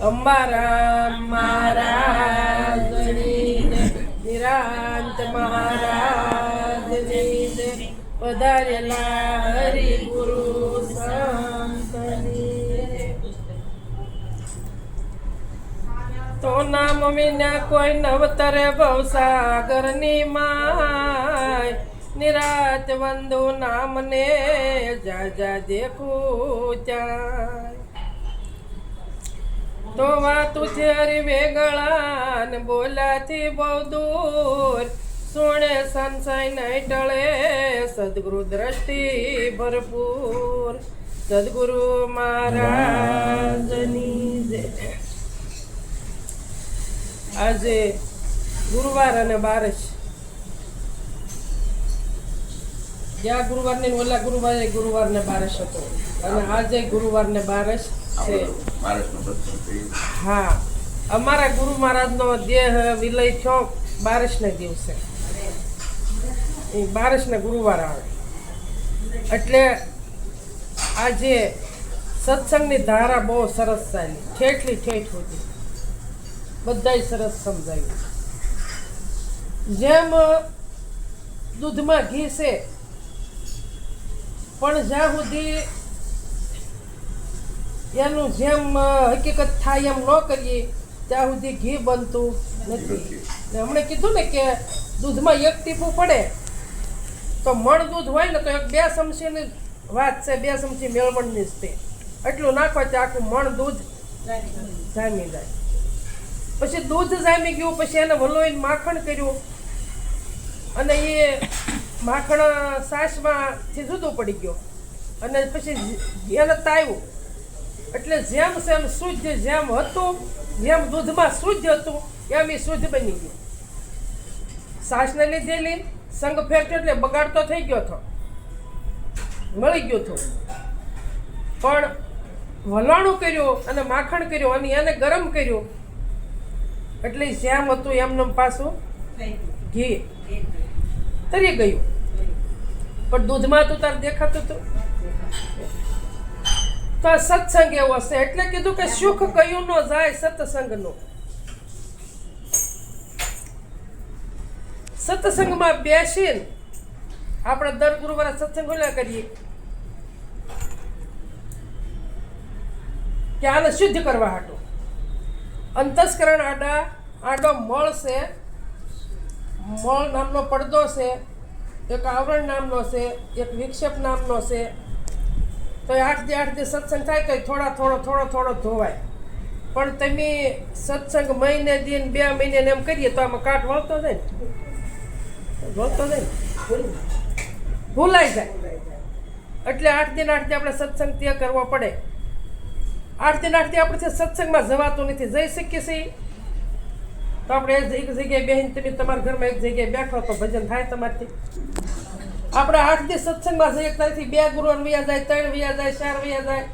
અંબારામ મહારાજની જય, નિરાંત મહારાજની જય, પધારેલા હરિગુરુ સંતની જય. તો નામ વિના કોઈ નવતરે ભવસાગરની માય, નિરાત વંદુ નામને જા જા દેખું ચાય. તો વાતું છે હરિવેગળા ને બોલાથી બહુ દૂર, સુણે સંશય નહીં ટળે સદગુરુ દ્રષ્ટિ ભરપૂર. સદગુરુ મહારાજની જય. આજે ગુરુવાર અને બારસ, જ્યાં ગુરુવાર ને ઓલા ગુરુવારે ગુરુવાર ને બારસ હતો અને આજે ગુરુવાર ને બારસ છે. હા, અમારા ગુરુ મહારાજનો દેહ વિલય થયો બારસને દિવસે. એ બારસને ગુરુવાર આવે એટલે આજે સત્સંગની ધારા બહુ સરસ ચાલી, ઠેઠલી ઠેઠ હતી, બધાય સરસ સમજાયું. જેમ દૂધમાં ઘી છે, પણ જ્યાં સુધી એનું જેમ હકીકત થાય એમ ન કરીએ ત્યાં સુધી ઘી બનતું નથી. હમણે કીધું ને કે દૂધમાં એક ટીપું પડે તો મણ દૂધ હોય ને તો એક 2 ચમચીની વાત છે, 2 ચમચી મેળવણની જ તે એટલું નાખવા ત્યાં આખું મણ દૂધ જામી જાય. પછી દૂધ જામી ગયું, પછી એને વલોઈને માખણ કર્યું અને એ માખણ છાશમાંથી જુદું પડી ગયો અને પછી એને તાવ્યું એટલે જેમ સેમ શુદ્ધ જેમ હતું, જેમ દૂધમાં શુદ્ધ હતું એમ એ શુદ્ધ બની ગયું. છાશને લીધેલી સંગ ફેરતો એટલે બગાડતો થઈ ગયો હતો, મળી ગયો હતો, પણ વલાણું કર્યું અને માખણ કર્યું અને એને ગરમ કર્યું એટલે જેમ હતું એમનું પાછું ઘી તરી ગયું, પણ દૂધમાં તો તાર દેખાતું હતું. તો આ સત્સંગ એવો છે એટલે કીધું કે સુખ કયું ન જાય સત્સંગનું. સત્સંગમાં બેસીને આપણે દર ગુરુવારે સત્સંગ ઓલા કરીએ કે આને શુદ્ધ કરવા હાટું. અંતસ્કરણ આડો મળ છે, મળ નામનો પડદો છે, એક આવરણ નામનો છે, એક વિક્ષેપ નામનો છે. તો 8 દી સત્સંગ થાય તો થોડો ધોવાય. પણ તમે સત્સંગ મહિને દિન 2 મહિને એમ કરીએ તો આમાં કાટ વળતો જાય ભૂલાઈ જાય. એટલે 8 દી આપણે સત્સંગ ત્યાં કરવો પડે. 8 દી આપણે સત્સંગમાં જવાતું નથી, જઈ શકીએ છીએ તો આપણે એક જગ્યાએ બેહીને તમે તમારા ઘરમાં એક જગ્યાએ બેઠો તો ભજન થાય તમારથી. આપણે 8 દી સત્સંગમાં જઈએ ત્યાંથી 2 ગુરુવાર વયા જાય, 3 વયા જાય, 4 વયા જાય,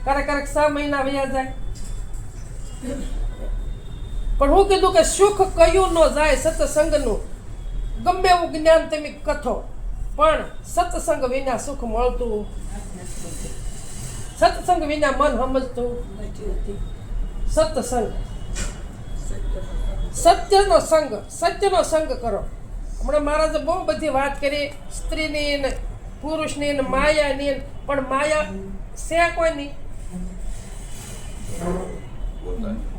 ક્યારેક 6 મહિના વયા જાય. પણ હું કીધું કે સુખ કયું ન જાય સત્સંગનું. ગમે એવું જ્ઞાન તમે કથો પણ સત્સંગ વિના સુખ મળતું, સત્સંગ વિના મન સમજતું નથી. સત્સંગ, સત્યનો સંગ કરો. હમણાં મહારાજે બહુ બધી વાત કરી સ્ત્રીની ને પુરુષની ને માયાની, પણ માયા છે કોઈની?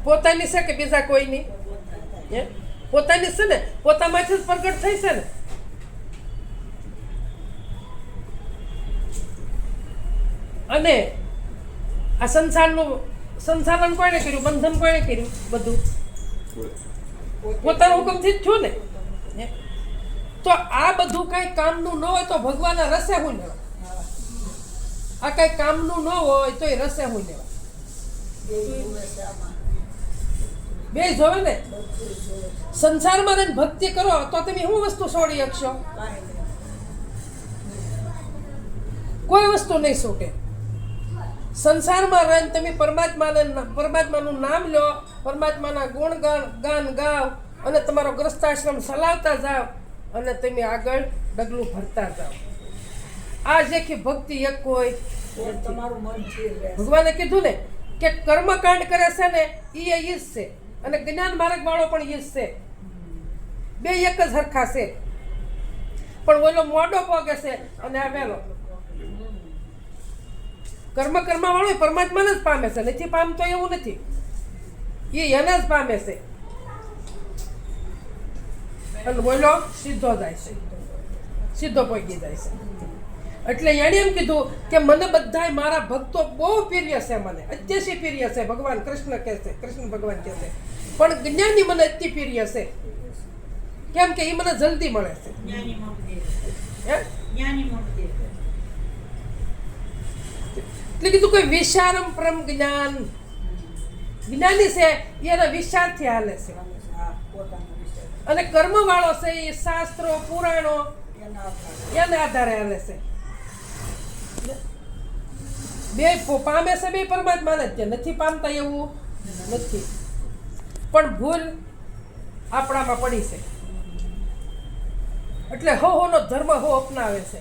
પોતાની છે કે બીજા કોઈની? પોતાની છે ને, પોતામાંથી જ પ્રગટ થઈ છે ને. અને આ સંસારનું કોઈને કર્યું? બંધન કોઈને કર્યું? બધું પોતાના હુકમથી જ થયું ને. તો આ બધું કઈ કામનું ન હોય તો ભગવાનના રસે હું લેવા. આ કઈ કામનું ન હોય તો એ રસે હું લેવા. બે જોવે ને. સંસારમાં રહીને ભક્તિ કરો તો તમે શું વસ્તુ છોડી શકશો? કોઈ વસ્તુ નહીં છૂટે. સંસારમાં રહીને તમે પરમાત્માનું નામ લો, પરમાત્માના ગુણ ગાન ગાવ અને તમારો ગ્રસ્તાશ્રમ ચલાવતા જાઓ અને તમે આગળ ડગલું ભરતા જાઓ. આ જેખી ભક્તિ એક હોય. ભગવાને કીધું ને કે કર્મકાંડ કરે છે ને એ ઈ જ છે અને જ્ઞાન માર્ગ વાળો પણ ઈ જ છે, બે એક જ હરખા છે, પણ ઓલો મોડો પોગે છે અને આ વહેલો. કર્મ વાળો પરમાત્માને જ પામે છે, નથી પામતો એવું નથી, એ એને જ પામે છે અને બોલો સીધો જાય છે, સીધો પહોંચી જાય છે. એટલે એણે એમ કીધું કે મને બધાય મારા ભક્તો બહુ પ્રિય છે, મને અત્યંત પ્રિય છે. ભગવાન કૃષ્ણ કહે છે, કૃષ્ણ ભગવાન કહે છે, પણ જ્ઞાની મને અતિ પ્રિય છે, કેમ કે એ મને જલ્દી મળે છે. એટલે કીધું કોઈ વિચારમ પરમ જ્ઞાન, જ્ઞાની છે એના વિચારથી હાલે છે અને કર્મ વાળો છે એ શાસ્ત્રો પુરાણો એના આધારે હાલે છે. બે પામે છે, બે પરમાત્માને જ છે, નથી પામતા એવું નથી, પણ ભૂલ આપણામાં પડી છે. એટલે હોનો ધર્મ હો અપનાવે છે,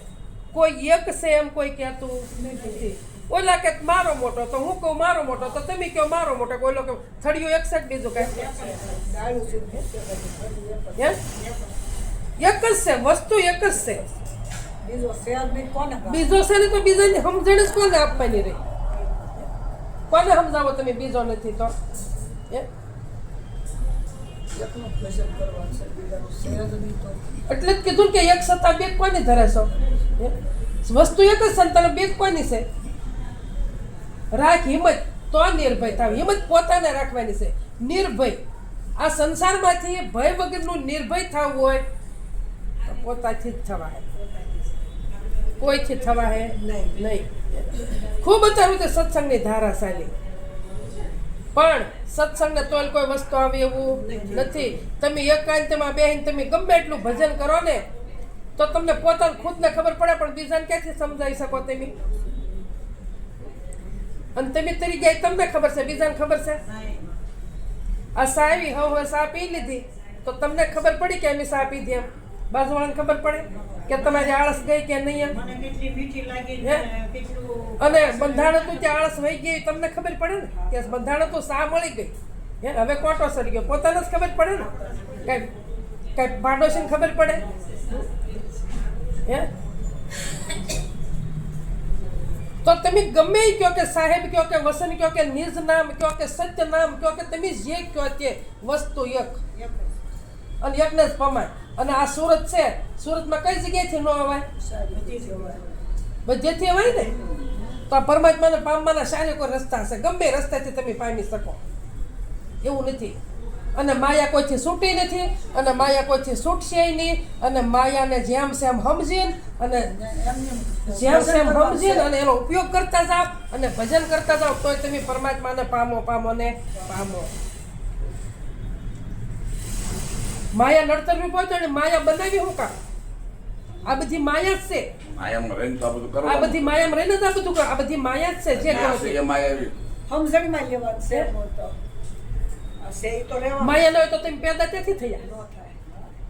કોઈ એક છે એમ કોઈ કહેતું નથી. ઓલા કે મારો મોટો તો હું કહું મારો મોટો તો તમે કહો મારો મોટો, કોઈ લોકો થળિયું એક સાઈડ બીજું કઈ એક જ છે, વસ્તુ એક જ છે, બીજો છે ને તો બીજાની સમજણ જ કોને આપવાની રહી? કોને સમજાવો તમે બીજો નથી તો? એટલે જ કીધું કે એક સત્તા બે કોની ધરે છો? વસ્તુ એક જ સંતાન બે કોની છે? રાખ હિંમત તો નિર્ભય થાવ, હિંમત પોતાને રાખવાની છે, નિર્ભય. આ સંસારમાંથી ભય વગરનું નિર્ભય થવું હોય તો પોતાથી જ થવા, કોઈથી થવા હે નહીં. ખૂબ અત્યારે તે સત્સંગની ધારા ચાલી, પણ સત્સંગને તોલ કોઈ વસ્તુ આવી એવું નથી. તમે એકાંતમાં બેહીને તમે ગમે એટલું ભજન કરો ને તો તમને પોતાને ખુદને ખબર પડે, પણ બીજાને ક્યાંથી સમજાવી શકો તમે? અને તમે તરી ગયા તમને ખબર છે, બીજાને ખબર છે? આ સા આવી હવે સા પી લીધી તો તમને ખબર પડી કે અમે સા પીધી, એમ બાજુવાળાને ખબર પડે કે તમારી આળસ ગઈ કે નહીં એમ? અને બંધાણ હતું ત્યાં આળસ વહી ગઈ તમને ખબર પડે ને કે બંધાણ હતું, સા મળી ગઈ, હવે કોટો સડી ગયો, પોતાને જ ખબર પડે ને, કઈ પાડોશીને ખબર પડે? તો તમે ગમે એ કહો કે સાહેબ કહો કે વસન કહો કે નિજ નામ કહો કે સત્ય નામ કહો કે તમે જે કહો તે વસ્તુ એક અને એકને જ પમાય. અને આ સુરત છે, સુરતમાં કઈ જગ્યાએથી ન અવાય? બધેથી અવાય ને. તો આ પરમાત્માને પામવાના સારી કોઈ રસ્તા છે, ગમે રસ્તાથી તમે પામી શકો એવું નથી. અને માયા કોઈથી છૂટી નથી અને માયા કોઈથી છૂટશે નહીં. અને માયાને જેમ સેમ સમજીને અને જેમ સેમ સમજીને અને એનો ઉપયોગ કરતા જાઓ અને ભજન કરતા જાઓ તોય તમે પરમાત્માને પામો ને પામો. માયા નડતરવી પહોંચો ને માયા બનાવી શું કામ? આ બધી માયા જ છે, આ બધી માયામાં રહીને જ આ બધું કરો, આ બધી માયા જ છે. જે કરો માયા ન હોય તો તમે પેદા ત્યાંથી થયા.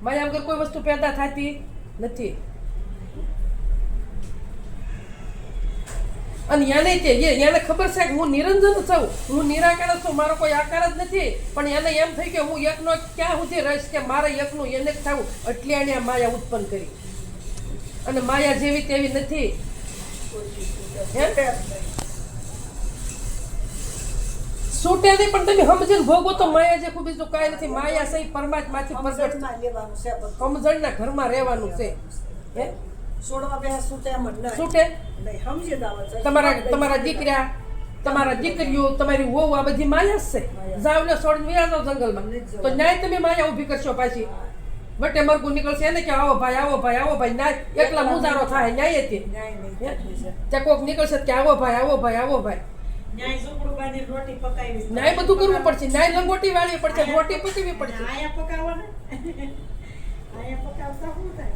માયા વગર કોઈ વસ્તુ પેદા થતી નથી. અને એને ખબર છે કે હું નિરંજન છું, હું નિરાકાર છું, મારો કોઈ આકાર જ નથી, પણ એને એમ થઈ કે હું એકનો ક્યાં સુધી રહીશ કે મારે એકનું એને જ થવું, એટલે એને આ માયા ઉત્પન્ન કરી. અને માયા જેવી તેવી નથી. છૂટે નહીં, પણ તમે સમજીને ભોગવો તો માયા જે ખૂબ બીજું કાંઈ નથી. માયા સહી પરમાત્માથી પ્રગટ, સમજણના ઘરમાં રહેવાનું છે. છૂટે તમારા દીકરા, તમારા દીકરીઓ, તમારી વહુ, આ બધી માયા જ છે. જાવ ને છોડીને વ્યા જાવ જંગલમાં તો ન્યાય તમે માયા ઊભી કરશો પાછી. વટે મરગું નીકળશે એને કે આવો ભાઈ આવો ભાઈ આવો ભાઈ, ના એકલા મુજારો થાય ન્યાય હતી. ત્યાં કોક નીકળશે કે આવો ભાઈ આવો ભાઈ આવો ભાઈ, ન્યાય બધું કરવું પડશે. ન્યાય લંગોટી વાળવી પડશે, રોટી પકવી પડશે.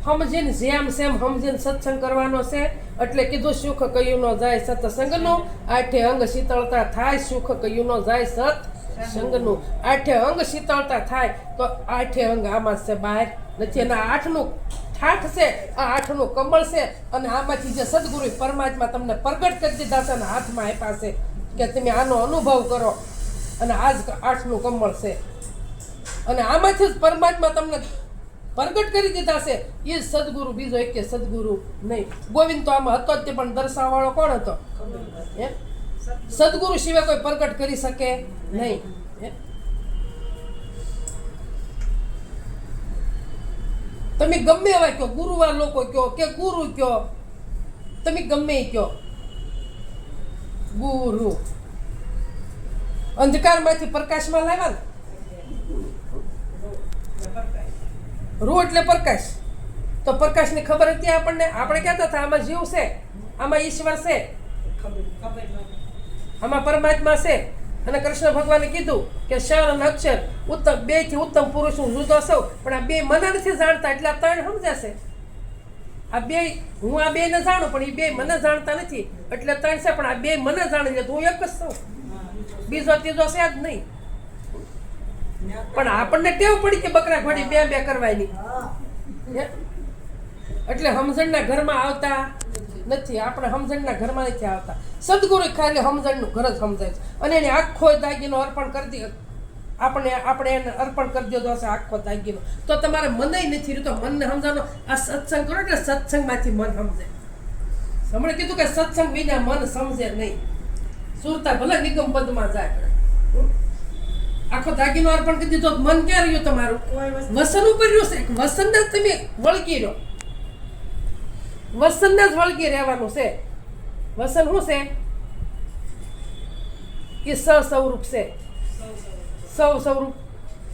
સમજીને જેમ સેમ સમજીને સત્સંગ કરવાનો છે. એટલે કીધું સુખ કયું ન જાય સત્સંગનું, આઠે અંગ શીતળતા થાય. સુખ કયું ન જાય સત્સંગનું, આઠે અંગ શીતળતા થાય. તો આઠે અંગ આમાં છે, બહાર નથી. અને આઠનું ઠાઠ છે, આ આઠનું કમળ છે. અને આમાંથી જે સદગુરુ પરમાત્મા તમને પ્રગટ કરી દીધા છે અને હાથમાં આપ્યા છે, કે તમે આનો અનુભવ કરો અને આજ 8નું કમળ છે અને આમાંથી જ પરમાત્મા તમને પ્રગટ કરી દીધા છે. એ જ સદગુરુ, બીજો એક સદગુરુ નહીં. ગોવિંદ તો આમાં હતો જ તે, પણ દર્શાવવાળો કોણ હતો? સદગુરુ સિવાય કોઈ પ્રગટ કરી શકે નહીં. તમે ગમે એવા કયો, ગુરુવાર લોકો કયો કે ગુરુ કયો, તમે ગમે એ કયો, ગુરુ અંધકારમાંથી પ્રકાશમાં લાવ્યા ને. રૂ એટલે પ્રકાશ. તો પ્રકાશની ખબર હતી આપણને? આપણે કહેતા હતા આમાં જીવ છે, આમાં ઈશ્વર છે, આમાં પરમાત્મા છે. અને કૃષ્ણ ભગવાને કીધું કે ક્ષર અને અક્ષર ઉત્તમ, 2 થી ઉત્તમ પુરુષ હું જુદો છું, પણ આ 2 મને નથી જાણતા એટલે આ 3 સમજાશે. આ 2 હું આ 2 ને જાણું, પણ એ 2 મને જાણતા નથી એટલે 3 છે. પણ આ 2 મને જાણે છે તો હું એક જ છું, બીજો ત્રીજો છે જ નહીં. પણ આપણને ટેવ પડી કે બકરા ઘોડી 2 કરવાની, એટલે સમજણના ઘરમાં આવતા નથી. આપણે સમજણના ઘરમાં નથી આવતા. સદગુરુ ખાલી સમજણનું ઘર જ સમજાય છે. અને એને આખો દાગીનો અર્પણ કરી દે, આપણે એને અર્પણ કરી દીધો હશે આખો દાગીનો. તો તમારે મનય નથી રહ્યું, તો મનને સમજાવવાનો આ સત્સંગ કરો એટલે સત્સંગમાંથી મન સમજે. હમણે કીધું કે સત્સંગ વિના મન સમજે નહીં. સુરતા ભલે નિગમ પદમાં જાય, આખો દાગીનો અર્પણ કરી દીધો, મન ક્યાં રહ્યું તમારું? વસન ઉપર રહ્યું છે. વસનને જ તમે વળગી રહ્યો, વસનને જ વળગી રહેવાનું છે. વસન શું છે? એ સ્વરૂપ છે, સ્વરૂપ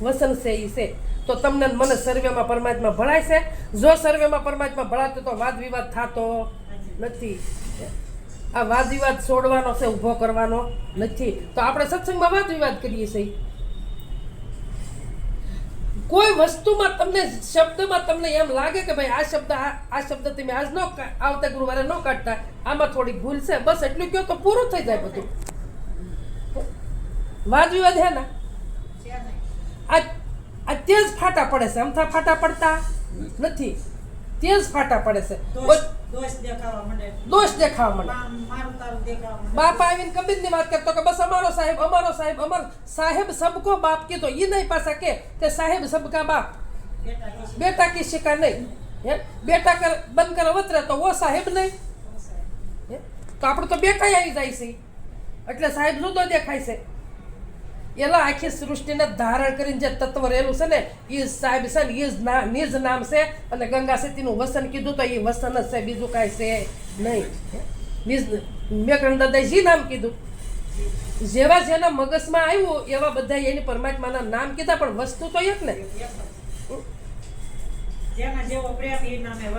વસન છે એ છે. તો તમને મને સર્વેમાં પરમાત્મા ભળાય છે. જો સર્વેમાં પરમાત્મા ભળાતો તો વાદ વિવાદ થતો નથી. આ વાદ વિવાદ છોડવાનો છે, ઊભો કરવાનો નથી. તો આપણે સત્સંગમાં વાદ વિવાદ કરીએ છીએ. કોઈ વસ્તુમાં તમને, શબ્દમાં તમને એમ લાગે કે ભાઈ આ શબ્દ તમે આજ ન આવતા ગુરુવારે ન કાઢતા, આમાં થોડી ભૂલ છે, બસ એટલું કહો તો પૂરું થઈ જાય બધું. વાદ વિવાદ હે ને આ તેજ ફાટા પડે છે, અમથા ફાટા પડતા નથી, તેજ ફાટા પડે છે. દોષ દેખાવા માંડે. બાપ આવીને કબીરની વાત કરતો કે બસ અમારો સાહેબ સાહેબ સબકો બાપ કીધો. એ નહીં પાછા કે સાહેબ સબકા બાપ, બેટા કી શિકા નહીં. બેટા કર બંધ કરે વતરે તો વો સાહેબ નહીં. તો આપણે તો બેટા આવી જાય છે એટલે સાહેબ જુદો દેખાય છે. એલા આખી સૃષ્ટિને ધારણ કરીને જે તત્વ રહેલું છે ને એ સાહેબ છે ને, એ નિજ નામ છે. અને ગંગા સતીનું વસન કીધું તો એ વસન જ છે, બીજું કાંઈ છે નહીં. નિજ મેકરણ દાદાજી નામ કીધું. જેવા જેના મગજમાં આવ્યું એવા બધા એની પરમાત્માના નામ કીધા, પણ વસ્તુ તો એક ને.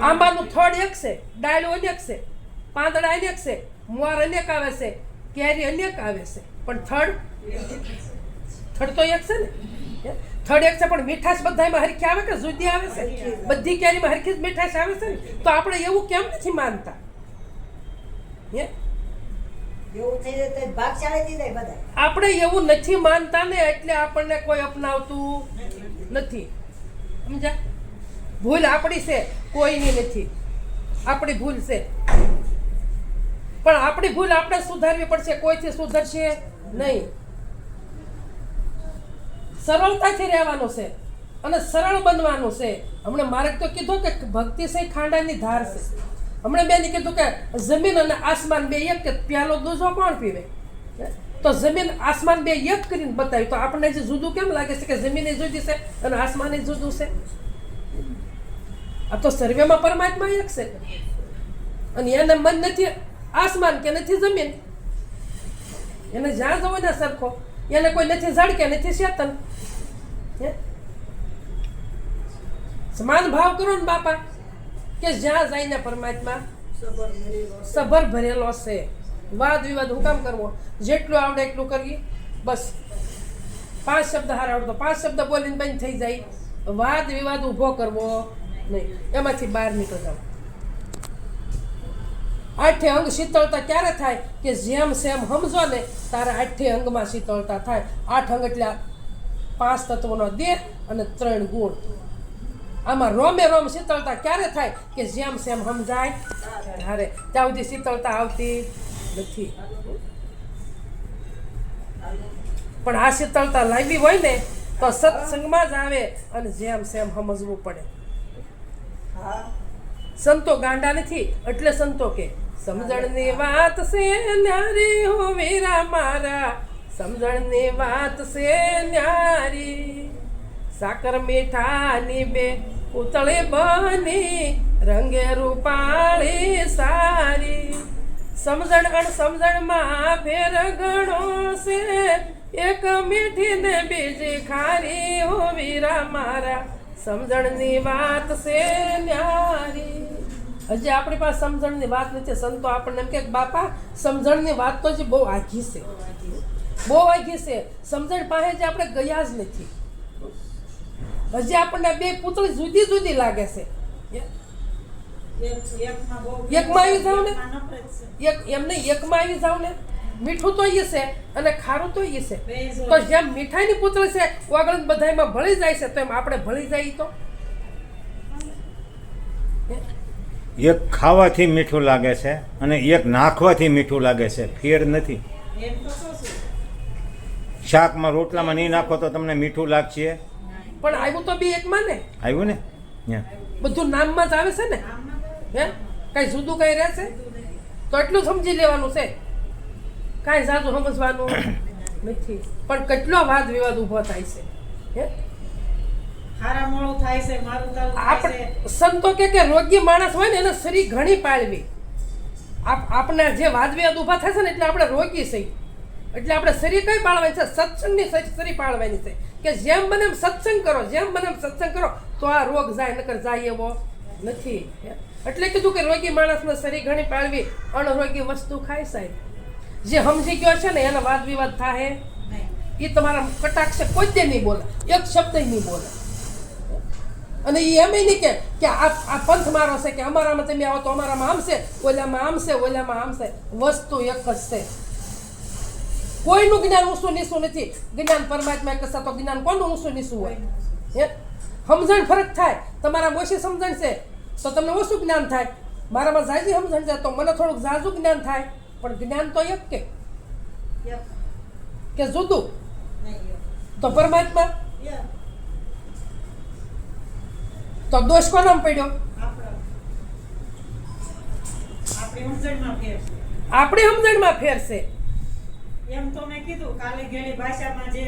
આંબાનું થડ એક છે, ડાળો અનેક છે, પાંદડા અનેક છે, મોર અનેક આવે છે, કેરી અનેક આવે છે, પણ થડ તો એક છે ને. થડ એક છે, પણ મીઠાશ બધામાં હરખી આવે કે જુદી આવે છે? બધી કેરીમાં હરખી જ મીઠાશ આવે છે ને. તો આપણે એવું કેમ નથી માનતા? આપણે એવું નથી માનતા ને એટલે આપણને કોઈ અપનાવતું નથી. સમજ્યા? ભૂલ આપણી છે, કોઈની નથી. આપણી ભૂલ છે, પણ આપણી ભૂલ આપણે સુધારવી પડશે, કોઈથી સુધરશે નહીં. સરળતાથી રહેવાનું છે અને સરળ બનવાનું છે. હમણાં મારે તો કીધું કે ભક્તિ છે ખાંડાની ધાર છે. હમણાં બેને કીધું કે જમીન અને આસમાન બે એક, કે પ્યાલો દૂધો કોણ પીવે? તો જમીન આસમાન બે એક કરીને બતાવ્યું તો આપણને જે જુદું કેમ લાગે છે કે જમીન એ જુદી છે અને આસમાન એ જુદું છે? આ તો સર્વેમાં પરમાત્મા એક છે અને એને મન નથી આસમાન કે નથી જમીન. એને જ્યાં જવો ને સરખો, એને કોઈ નથી જળ કે નથી ચેતન. સમાન ભાવ કરો ને બાપા, કે જ્યાં જઈને પરમાત્મા સભર ભરેલો છે. વાદ વિવાદ હું કામ કરવો? જેટલું આવડે એટલું કરીએ બસ. 5 શબ્દ હારા આવડતો 5 શબ્દ બોલીને બંધ થઈ જાય. વાદ વિવાદ ઊભો કરવો નહીં, એમાંથી બહાર નીકળી જાવ. 8 અંગ શીતળતા ક્યારે થાય? કે જેમ સેમ સમજો ને તારે 8 અંગમાં શીતળતા થાય. 8 અંગ એટલે 5 તત્વોનો દેહ અને 3 ગુણ. આમાં રોમે રોમ શીતળતા ક્યારે થાય? કે જેમ સેમ સમજાય ત્યારે. ત્યાં સુધી શીતળતા આવતી નથી. પણ આ શીતળતા લાવી હોય ને તો સત્સંગમાં જ આવે અને જેમ સેમ સમજવું પડે. સંતો ગાંડા નથી એટલે સંતો કે સમજણની વાત છે ન્યારી હો વીરા મારા, સમજણની વાત છે ન્યારી. સાકર મીઠાની બે ઉતળી બની રંગે રૂપાળી સારી. સમજણ અણસમજણમાં ફેર ઘણો છે, એક મીઠી ને બીજી ખારી હો વીરા મારા, સમજણની વાત છે ન્યારી. હજી આપણી પાસે સમજણની વાત નથી. સંતો આપણને એમ કે બાપા સમજણની વાત તો જ બહુ આઘી છે, બહુ આઘી છે. સમજણ પાસે જ આપણે ગયા જ નથી. હજી આપણને બે પૂતળી જુદી જુદી લાગે છે. એકમાં આવી જાવ ને, એમ નહીં, એકમાં આવી જાવ ને, મીઠું તો ઈ છે અને ખારું તો ઈ છે. તો જેમ મીઠાઈની પૂતળી છે આગળ બધામાં ભળી જાય છે, તો એમ આપણે ભળી જાય. તો એક ખાવાથી મીઠું લાગે છે અને એક નાખવાથી મીઠું લાગે છે, ફેર નથી. શાકમાં રોટલામાં નહીં નાખો તો તમને મીઠું લાગશે, પણ આવ્યું તો બી એકમાં ને, આવ્યું ને, બધું નામમાં જ આવે છે ને. હે કઈ જુદું કઈ રહેશે? તો એટલું સમજી લેવાનું છે, કાંઈ જાજુ સમજવાનું નથી. પણ કેટલો વાદ વિવાદ ઊભો થાય છે. હે આપણે સંતો કે રોગી માણસ હોય ને એને શરીર ઘણી પાળવી. આપણા જે વાદ વિવાદ ઊભા થાય છે ને એટલે આપણે રોગી છે. એટલે આપણે શરીર કઈ પાળવાની છે? સત્સંગની શરીર પાળવાની છે. કે જેમ બને એમ સત્સંગ કરો, જેમ બને એમ સત્સંગ કરો તો આ રોગ જાય, નકર જાય એવો નથી. એટલે કીધું કે રોગી માણસને શરીર ઘણી પાળવી, અણરોગી વસ્તુ ખાય સાહેબ. જે સમજી ગયો છે ને એને વાદ વિવાદ થાય એ તમારા કટાક્ષે કોઈ જ નહીં બોલે, એક શબ્દ નહીં બોલે. અને એ એમ નહીં કે આ પંથ મારો છે કે અમારામાં તમે આવો તો અમારામાં આમ છે, ઓલામાં આમ છે, ઓલામાં આમ છે. વસ્તુ એક જ છે. કોઈનું જ્ઞાન ઊંચું નીચું નથી. જ્ઞાન પરમાત્મા એક તો જ્ઞાન કોનું ઊંચું નીચું હોય? હે સમજણ ફરક થાય. તમારામાં ઓછી સમજણ છે તો તમને ઓછું જ્ઞાન થાય, મારામાં ઝાઝી સમજણ છે તો મને થોડુંક ઝાઝું જ્ઞાન થાય. પણ જ્ઞાન તો એક કે જુદું? તો પરમાત્મા તો દોષ કોનામાં પડ્યો? આપણી સમજણમાં ફેર છે. એમ તો મેં કીધું કાલે ગેલી ભાષામાં જે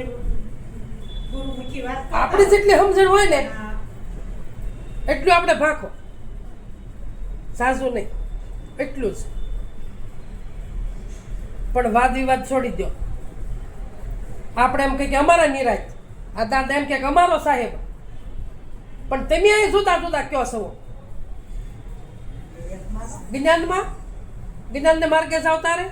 ગુરુમુખી વાત આપણી જેટલી સમજણ હોય ને એટલું આપણે ભાખો, સાસુ નહીં એટલું જ. પણ વાદ વિવાદ છોડી દો. આપણે એમ કહીએ કે અમારા નિરાજ, આ દાદા એમ કે અમારો સાહેબ. પણ તમે અહીં જુદા જુદા કયો છો? જ્ઞાનને માર્ગે જાવ તારે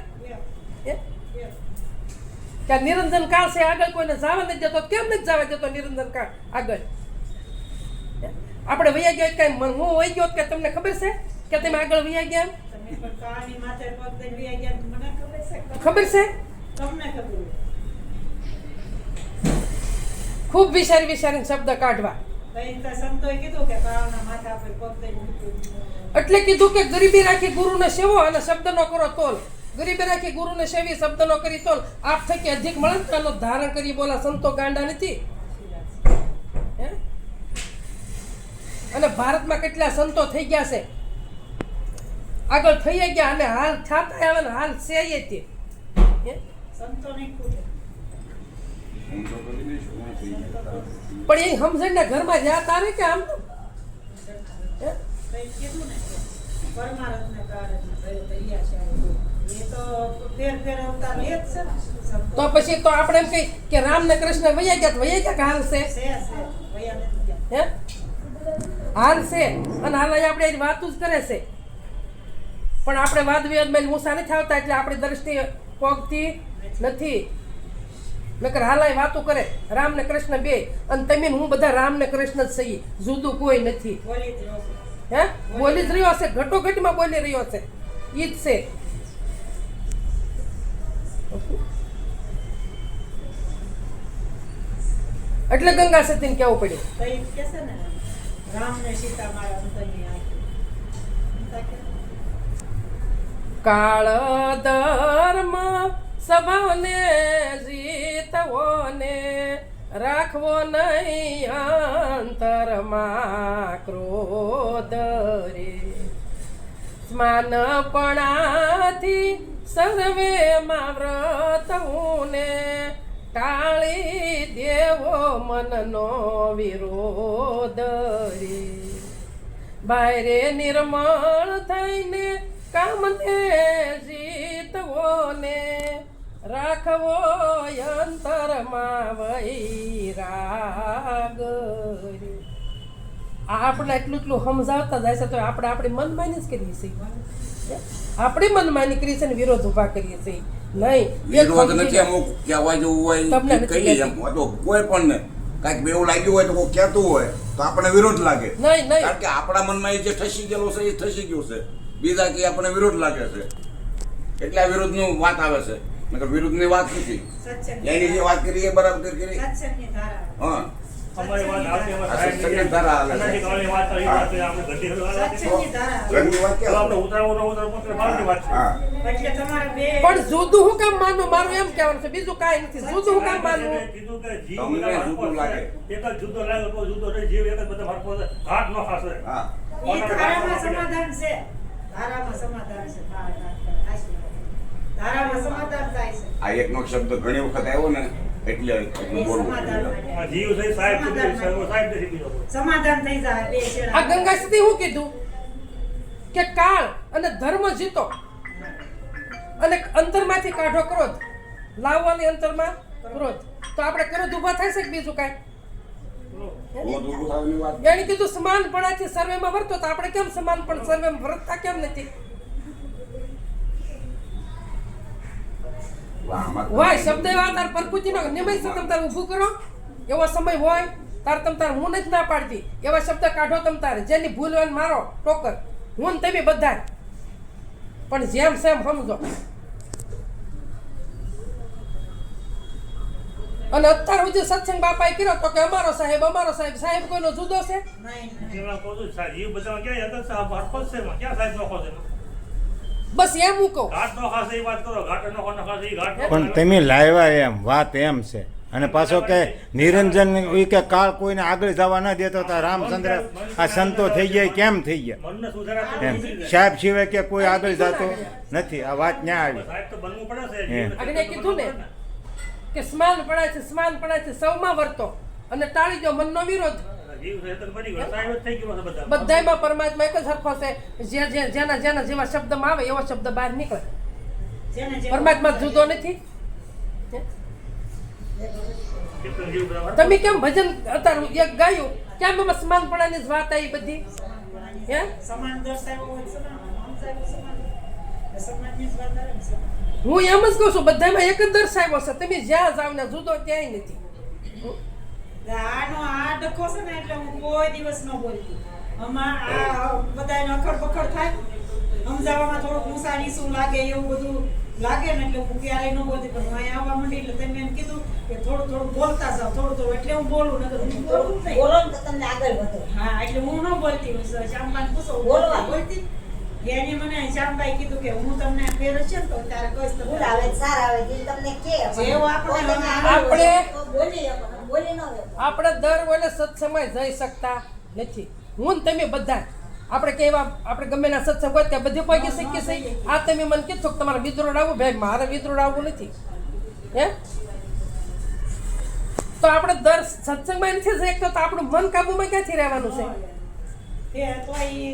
કે નિરંજન કાળ છે આગળ કોઈને જવા નથી દેતો. કેમ નથી જવા દેતો નિરંજન કાળ આગળ? આપણે વૈયા ગયા કઈ હું વહી ગયો કે તમને ખબર છે કે તમે આગળ વૈયા ગયા? ખબર છે? ખૂબ વિચારીને શબ્દ કાઢવા. એટલે કીધું કે ગરીબી રાખી ગુરુને સેવો અને શબ્દ નો કરો તોલ. ગરીબી રાખી ગુરુને સેવી, શબ્દ નો કરી તોલ. આપ થકી અધિક મળે એનો ધારણ કરી બોલા. સંતો ગાંડા નથી. અને ભારતમાં કેટલા સંતો થઈ ગયા છે, આગળ થઈ ગયા અને હાલ છાતા આવે ને હાલ છે તે. પણ એ સમજણ ને ઘરમાં જ્યાં તારે કે આમ તો પછી તો આપણે એમ કહી કે રામ ને કૃષ્ણ વૈયા ગયા કે હાલ છે? હે હાલ છે. અને હાલ આપણે વાતું જ કરે છે. પણ આપણે વાદ વિવાદમાં મૂસા નથી આવતા એટલે આપણી દ્રષ્ટિ પોગતી નથી. નકર હાલાય વાતો કરે રામ ને કૃષ્ણ બે, અને તમે હું બધા રામ ને કૃષ્ણ જ સહી, જુદું કોઈ નથી. હે બોલી જ રહ્યો હશે, ઘટોઘટીમાં બોલી રહ્યો છે. ઈ જ છે. એટલે ગંગા સતીને કેવું પડ્યું કાળ ધર્મ સભાને જીત જીતવોને રાખવો નહીં અંતરમાં ક્રોધ રે સ્માનપણાથી સર્વેમાં વ્રતવુંને ટાળી દેવો મનનો વિરોધ રે બાયરે નિર્મળ થઈને કામને જીતવોને રાખવો અંતરમાં વૈરાગ રે. આપણે એટલું સમજાવતા જાય છે તો આપણે આપણી મનમાની જ કરીએ છીએ. આપણે મનમાની કરીએ છીએ ને વિરોધ ઉભા કરીએ છીએ. નહીં વિરોધ નથી અમુક કહેવા જેવું હોય તમને એ નથી કહીએ કહેતી. એમ તો કોઈ પણ ને કાંઈક એવું લાગ્યું હોય તો કોઈ કહેતું હોય તો આપણને વિરોધ લાગે નહીં નહીં કારણ કે આપણા મનમાં એ જે ઠસી ગયેલો છે એ ઠસી ગયું છે બીજા કે આપણને વિરોધ લાગે છે એટલે આ વિરોધની વાત આવે છે નકર વિરોધની વાત નથી સત્સંગ એની જે વાત કરી એ બરાબર કરી સત્સંગની ધારા હા અમારી વાત આવતી આ સત્સંગની ધારા હાલે છે. અનાજી કાળની વાત તો એ વાત છે, આપણે ઘટી વાત છે. સત્સંગની ધારા ઘરની વાત તો ક્યાં આપણે ઉતારવું ન ઉતારવું પોતે બહારની વાત છે. હા એટલે તમારે બે પણ જુદું હું કામ માનવું મારું એમ કહેવાનું છે બીજું કાંઈ નથી જુદું હું કામ માનવું કીધું કે જીવ તમને બધા હરખો જુદું છે. લાગે. એક જ જુદો લાગે તો જુદો નહીં. જીવ એક જ બધા હરખો છે. ઘાટ ન ખાશે. હા ઈ ધારામાં સમાધાન છે ધારામાં સમાધાન છે ધારામાં સમાધાન થાય છે આ એકનો શબ્દ ઘણી વખત આવ્યો ને એટલે એટલું બોલવું સમાધાન પડ્યું. આ જીવ છે સાહેબ સુધી સાહેબ નથી બીજો. સમાધાન થઈ જાય બે છેડા આ ગંગા સુધી હું કીધું કે કાળ અને ધર્મ જીતો અને અંતરમાંથી કાઢો ક્રોધ લાવવાની અંતરમાં ક્રોધ તો આપણે ક્રોધ ઊભા થાય છે કે બીજું કાંઈ ક્રોધ ઊભું થવાની વાત એણે કીધું સમાનપણાથી સર્વેમાં વર્તો તો આપણે કેમ સમાનપણ સર્વેમાં વર્તતા કેમ નથી આમાં હોય શબ્દ એવા તાર પ્રકૃતિનો નિમય છે તમ તાર ઊભું કરો એવો સમય હોય તાર તમ તાર હું નથી ના પાડતી એવા શબ્દ કાઢો તમ તારે જેની ભૂલ હોય ને મારો ટોકર હું ને તમે બધા પણ જેમ સેમ સમજો અને અત્યાર સુધી સત્સંગ બાપાએ કર્યો તો કે અમારો સાહેબ સાહેબ કોઈનો જુદો છે નહીં નહીં એમાં કહું છું, સાહેબ, જીવ બધામાં ક્યાં અંદર સાહેબ હરખો જ છે એમાં. ક્યાં સાહેબ નોખો છે એમાં? બસ એમ હું કહું ઘાટ નો ખાશે એ વાત કરો. ઘાટ નો ખાશે એ ઘાટ નો પણ ખાશે. તમે લાવ્યા એમ વાત એમ છે અને પાછો કે નિરંજન ઈ કે કાળ કોઈને આગળ જવા ન દેતો તો રામચંદ્ર આ સંતો થઈ ગયા કેમ થઈ ગયા મનને સુધારા તો એમ નથી જાય. સાહેબ સિવાય કે કોઈ આગળ જતો નથી આ વાત ન્યા આવી સાહેબ તો બનવું પડે છે. હે. આગળ કીધું ને કે સ્માનપણાથી સૌમાં વર્તો અને ટાળી દો મનનો વિરોધ જીવ છે તો બની ગયો. સાહેબ જ થઈ ગયો છે બધા. બધાયમાં પરમાત્મા એક જ હરખો છે જેના જેવા શબ્દમાં આવે એવો શબ્દ બહાર નીકળે જેને જે પરમાત્મા જુદો નથી કેટલો જીવ બધા હરખો. તમે કેમ ભજન અત્યારે એક ગાયું કેમ એમાં સમાનપણાની જ વાત આવી બધી હે સમાન દર્શાવ્યો હોય સમાન સમજાવ્યું સમાન સમાનની જ વાત આવે ને સમાન હું એમ જ કહું છું બધામાં એક જ દર્શાવ્યો છે તમે જ્યાં જાવ ને જુદો ત્યાંય નથી આનો આ ડખો છે ને એટલે હું કોઈ દિવસ ન બોલતી આમાં આ બધાને અખડ બખડ થાય સમજાવવામાં થોડુંક મુસારી શું લાગે એવું બધું લાગે ને એટલે હું ક્યારેય ન બોલતી પણ હું અહીંયા આવવા માંડી એટલે તમે એમ કીધું કે થોડું બોલતા જાવ થોડું એટલે હું બોલું નકર હું બોલું જ નહીં. બોલો ને તો તમને આગળ વધો. હા એટલે હું ન બોલતી હું શ્યામબાને પૂછો હું બોલવા. બોલતી એની મને શ્યામબાઈ કીધું કે હું તમને ફેર છે ને તો ત્યારે કહીશ તો ભૂલ આવે સાર આવે જે તમને કે જેવું આપણે તો તમે આપણે તો બોલી શકો. બોલી ન શકો. આપણે દર વડે સત્સંગમાં જઈ શકતા નથી હું ને તમે બધા આપણે કે એવા આપણે ગમે ના સત્સંગ હોય ત્યાં બધે પહોંચી શકીએ છીએ આ તમે મને કીધું કે તમારે વિદ્રોડાવવું ભાઈ મારે વિદ્રોડાવવું નથી હે તો આપણે દર સત્સંગમાં નથી જઈ શકતો તો આપણું મન કાબુમાં ક્યાંથી રહેવાનું છે એ તો ઈ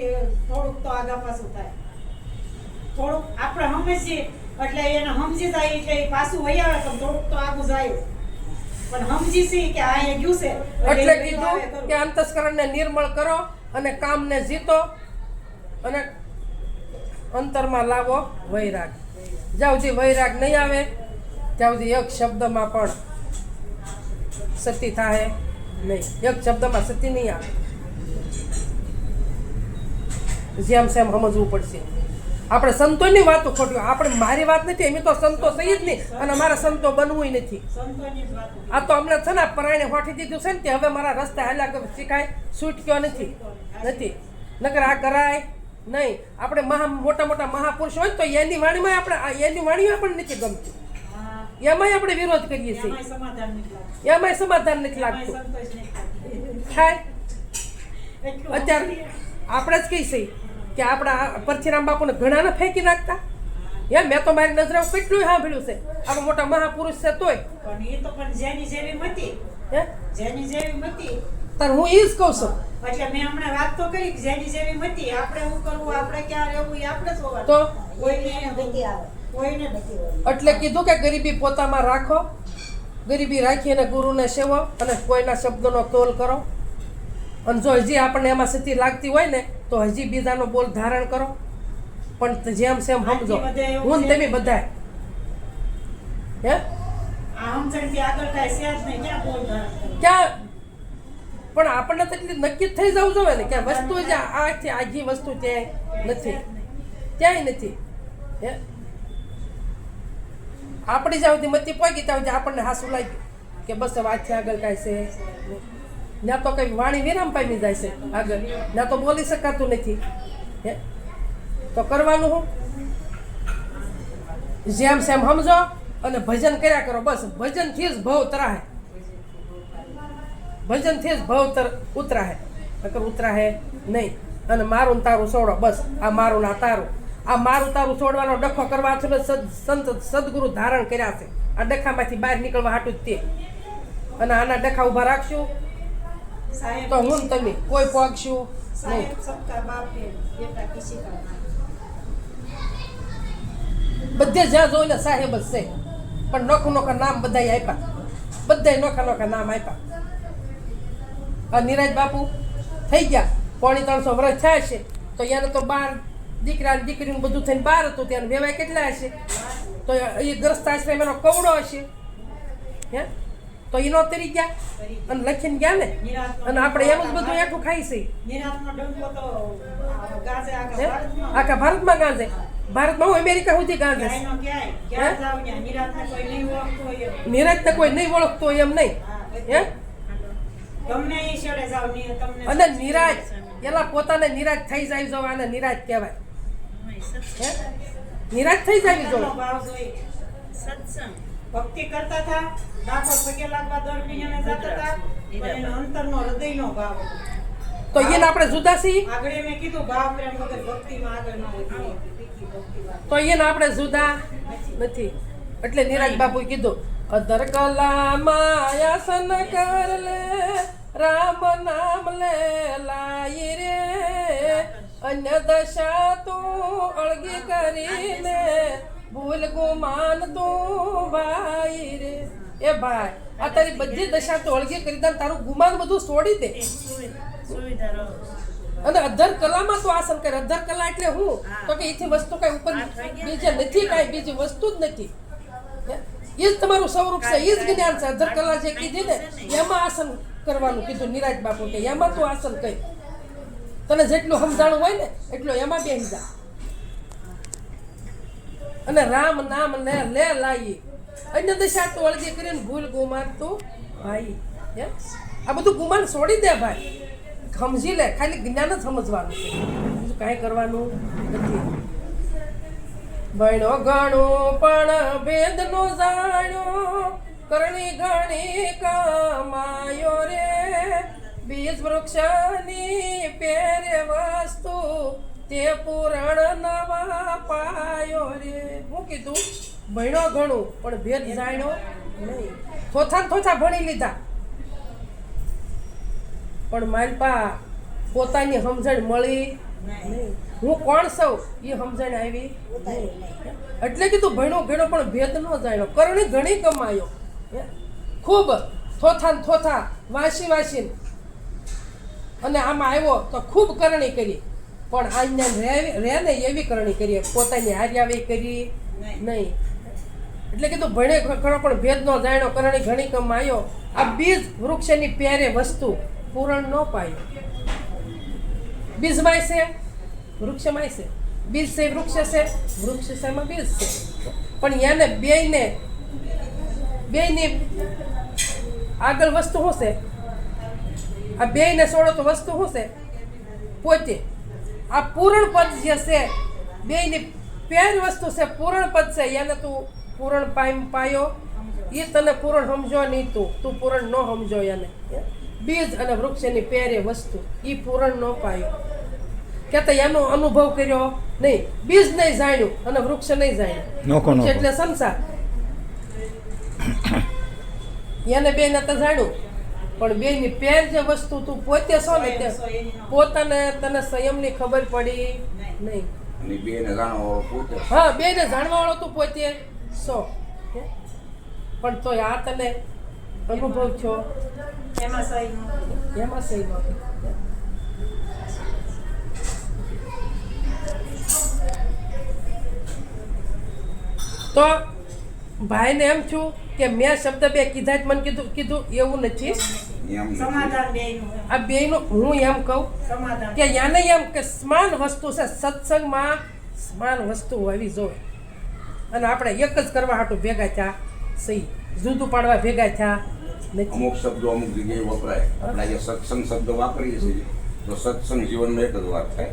થોડુંક તો આગા પાછું થાય થોડુંક આપણે સમજીએ એટલે એને સમજી જાય એટલે ઈ પાછું વહી આવે તો થોડુંક તો આગું જાય પણ સમજી છે કે આ એ ગયું છે એટલે એ કીધું આવે કે કરું. અંતસ્કરણને નિર્મળ કરો અને કામને જીતો અને અંતરમાં લાવો વૈરાગ જ્યાં સુધી વૈરાગ નહીં આવે ત્યાં સુધી એક શબ્દમાં પણ સતી થાય નહીં એક શબ્દમાં સતી નહીં આવે જેમ સેમ સમજવું પડશે આપણે સંતોની વાતો ખોટી આપણે મારી વાત નથી એમ તો સંતો સહી જ નહીં અને મારા સંતો બનવું નથી સંતોની જ વાતો. આ તો હમણાં છે ને પરાયણે હોઠી દીધું છે ને તે હવે મારા રસ્તે હાલ્યા શીખાય છૂટક્યો નથી નકર આ કરાય નહીં આપણે મોટા મોટા મહાપુરુષ હોય ને તો એની વાણીમાં આપણે એની વાણીઓ પણ નથી ગમતી હા, એમાંય આપણે વિરોધ કરીએ છીએ, એમાંય સમાધાન નથી લાગતું. એમાંય સમાધાન નથી એમાંય લાગતું. સંતોષ નથી થતો. થાય એટલું અત્યારે આપણે જ કહી છીએ કે આપણા પરશુરામ બાપુને ઘણાને ફેંકી નાખતા. મેં તો મારી નજરમાં કેટલું સાંભળ્યું છે, આવા મોટા મહાપુરુષ છે તોય. પણ એ તો પણ જેની જેવી મતી, હે જેની જેવી મતી. તાર હું એ જ કહું છું. એટલે મેં હમણાં વાત તો કરી કે જેની જેવી મતી, આપણે શું કરવું, આપણે ક્યાં રહેવું, એ આપણે જ હોવાનું. તો કોઈને નથી આવે કોઈને નથી હોય એટલે કીધું કે ગરીબી પોતામાં રાખો, ગરીબી રાખીને ગુરુને સેવો અને કોઈના શબ્દોનો તોલ કરો. અને જો હજી આપણને એમાં સ્થિતિ લાગતી હોય ને તો હજી બીજાનો બોલ ધારણ કરો. પણ જેમ સેમ સમજો, હું ને તમે બધાય હે આ સમજણથી આગળ કાંઈ છે જ નહીં. ક્યાં બોલ ધારણ કરવું? ક્યાં પણ આપણને તો એટલી નક્કી જ થઈ જવું જોઈએ ને કે વસ્તુ જ આથી આજી વસ્તુ ક્યાંય નથી, ક્યાંય નથી. હે આપણી જ્યાં સુધી મતી પહોંચી ત્યાં સુધી આપણને હાસું લાગ્યું કે બસ હવે આજથી આગળ કાંઈ છે નહીં. ત્યાં તો કંઈ વાણી વિરામ પામી જાય છે આગળ, ત્યાં તો બોલી શકાતું નથી. હે તો કરવાનું હું જેમ સેમ સમજો અને ભજન કર્યા કરો. બસ ભજનથી જ ભવ તરાહે, ભજનથી જ ભવ ઉતરાહે, નકર ઉતરાહે નહીં. અને મારું ને તારું છોડો, બસ આ મારું ના તારું. આ મારું તારું છોડવાનો ડખો કરવા છે ને સંત સદગુરુ ધારણ કર્યા છે આ ડખામાંથી બહાર નીકળવા હાટું જ તે. અને આના ડખા ઊભા રાખશું સાહેબ તો હું ને તમે કોઈ પગશું નહીં. સાહેબ સબકા બાપ હે, બેટા કિસી કા નહીં. બધે જ્યાં જોઈને સાહેબ જ છે, પણ નોખું નોખા નામ બધાય આપ્યા, બધાય નોખા નોખા નામ આપ્યા. આ નિરાજ બાપુ થઈ ગયા 350 વર્ષ થયા છે તો એને તો 12 દીકરા ને દીકરીનું બધું થઈને 12 હતું. ત્યાં વેવાય કેટલા હશે? તો એ ગ્રસ્ત આશ્રમ એનો કવડો હશે. હે તો એનો તરી ગયા અને લખીને ગયા ને. અને આપણે એમ જ બધું એકું ખાઈ છે. નિરાંતનો ડંકો તો ગાજે હે? આખા ભારતમાં. આખા ભારતમાં ગાંજે, ભારતમાં હું અમેરિકા સુધી ગાંજે. ક્યાંયનો ક્યાંય, ક્યાં જાવ ત્યાં નિરાંતને કોઈ નહીં ઓળખતું હોય એમ. નિરાજને કોઈ નહીં ઓળખતો હોય એમ નહીં. હા, હે ગમે એ છેડે જાવ તમને અને નિરાજ એલા પોતાને નિરાજ થઈ જાય જો આને નિરાજ કહેવાય. હે નિરાજ થઈ જાય જો અંતરનો ભાવ જોઈએ. ભક્તિ કરતા હતા, ડાકોર પગે લાગવા દર મહિને જતા હતા, પણ એનો અંતરનો હૃદયનો ભાવ હતો. તો એને આપણે જુદા છીએ, આગળ મેં કીધું ભાવ પ્રેમ વગર ભક્તિમાં આગળ ન વધીએ. ભક્તિમાં તો એને આપણે જુદા નથી. એટલે નિરાજ બાપુએ કીધું અધર કલામાં આસન કર લે, રામ નામ લે લાઈ રે, અન્ય દશા તું અળગી કરીને ભૂલ ગુમાન તું ભાઈ રે. એ ભાઈ આ તારી બધી દશા તું અળગી કરી દે, તારું ગુમાન બધું છોડી દે અને અધર કલામાં તું આસન કરે. અધર કલા એટલે હું તો કે એથી વસ્તુ કઈ ઉપર બીજે નથી, કઈ બીજી વસ્તુ જ નથી. એ જ તમારું સ્વરૂપ છે, એ જ જ્ઞાન છે. અધર કલા જે કીધી ને એમાં આસન કરવાનું કીધું નિરાજ બાપુ કે એમાં તું આસન કરી. તને જેટલું સમજાણું હોય ને એટલું એમાં બેસી જા. અને રામ નામ લે લાઈ, અન્ય દશા તું અળગી કરીને ભૂલ ગુમાન તું ભાઈ. હે આ બધું ગુમાન છોડી દે ભાઈ, સમજી લે. ખાલી જ્ઞાન જ સમજવાનું છે, બીજું કાંઈ કરવાનું નથી. ભણ્યો ઘણું પણ ભેદ નો જાણ્યો, કરણી ઘણી કમાયો રે, બીજ વૃક્ષની પેરે વસ્તુ તે પુરાણ નવા પાયો રે. હું કીધું ભણ્યો ઘણું પણ ભેદ જાણ્યો નહીં. થોથા ને થોથા ભણી લીધા પણ મારી પા પોતાની સમજણ મળી નહીં. હું કોણ સૌ એ સમજણ આવી નહીં. એટલે કીધું ભણ્યો ઘણો પણ ભેદ ન જાણ્યો, કરણી ઘણી કમાયો. ખૂબ થોથા ને થોથા વાંસી વાંસી અને આમાં આવ્યો તો ખૂબ કરણી કરી, પણ આજ્ઞા રે ને એવી કરણી કરી, પોતાની હાર્યાવી કરી નહીં. એટલે કીધું ભણે ખરો પણ ભેદ નો જાણ્યો, કરણી ઘણી કમાયો, આ બીજ વૃક્ષની પેરે વસ્તુ પૂરણ ન પાયો. બીજ માય છે વૃક્ષ માય છે, બીજ છે વૃક્ષ છે, વૃક્ષ છે એમાં બીજ છે. પણ એને બેયની આગળ વસ્તુ શું છે? આ બેયને છોડો તો વસ્તુ શું છે? પોતે. આ પૂરણ પદ જે છે બેયની પેર વસ્તુ છે, પૂરણ પદ છે. એને તું પૂરણ પાયો એ તને પૂરણ સમજો નહીં, તું પૂરણ ન સમજો એને. બીજ અને વૃક્ષની પેરે વસ્તુ એ પૂરણ ન પાયો કે તો એનો અનુભવ કર્યો નહીં. બીજ નહીં જાણ્યું અને વૃક્ષ નહીં જાણ્યું. નોખો નોખો. એટલે સંસાર એને બે ને તો જાણ્યું, પણ બે ની પેર જે વસ્તુ તું પોતે છો ને તે પોતાને તને સંયમની ખબર પડી નહીં. અને બેને જાણો પોતે હા, બે ને જાણવા વાળો તું પોતે છો, પણ તોય આ તને અનુભવ છો એમાં સહી ન એમાં સહી નહોતી. તો ભાઈને એમ છું કે મેં શબ્દ બે કીધા જ મને કીધું એવું નથી. એમ નથી. સમાધાન બેયનું એમ. આ બેયનું હું એમ કહું સમાધાન કે યાને એમ કે સમાન વસ્તુ છે, સત્સંગમાં સમાન વસ્તુ હોવી જોઈએ. અને આપણે એક જ કરવા હાટું ભેગા થયા સહી, જુદું પાડવા ભેગા થયા નથી. અમુક શબ્દો અમુક જગ્યાએ વપરાય. આપણે જે સત્સંગ શબ્દ વાપરીએ છીએ તો સત્સંગ જીવનનો એક જ વાત થાય.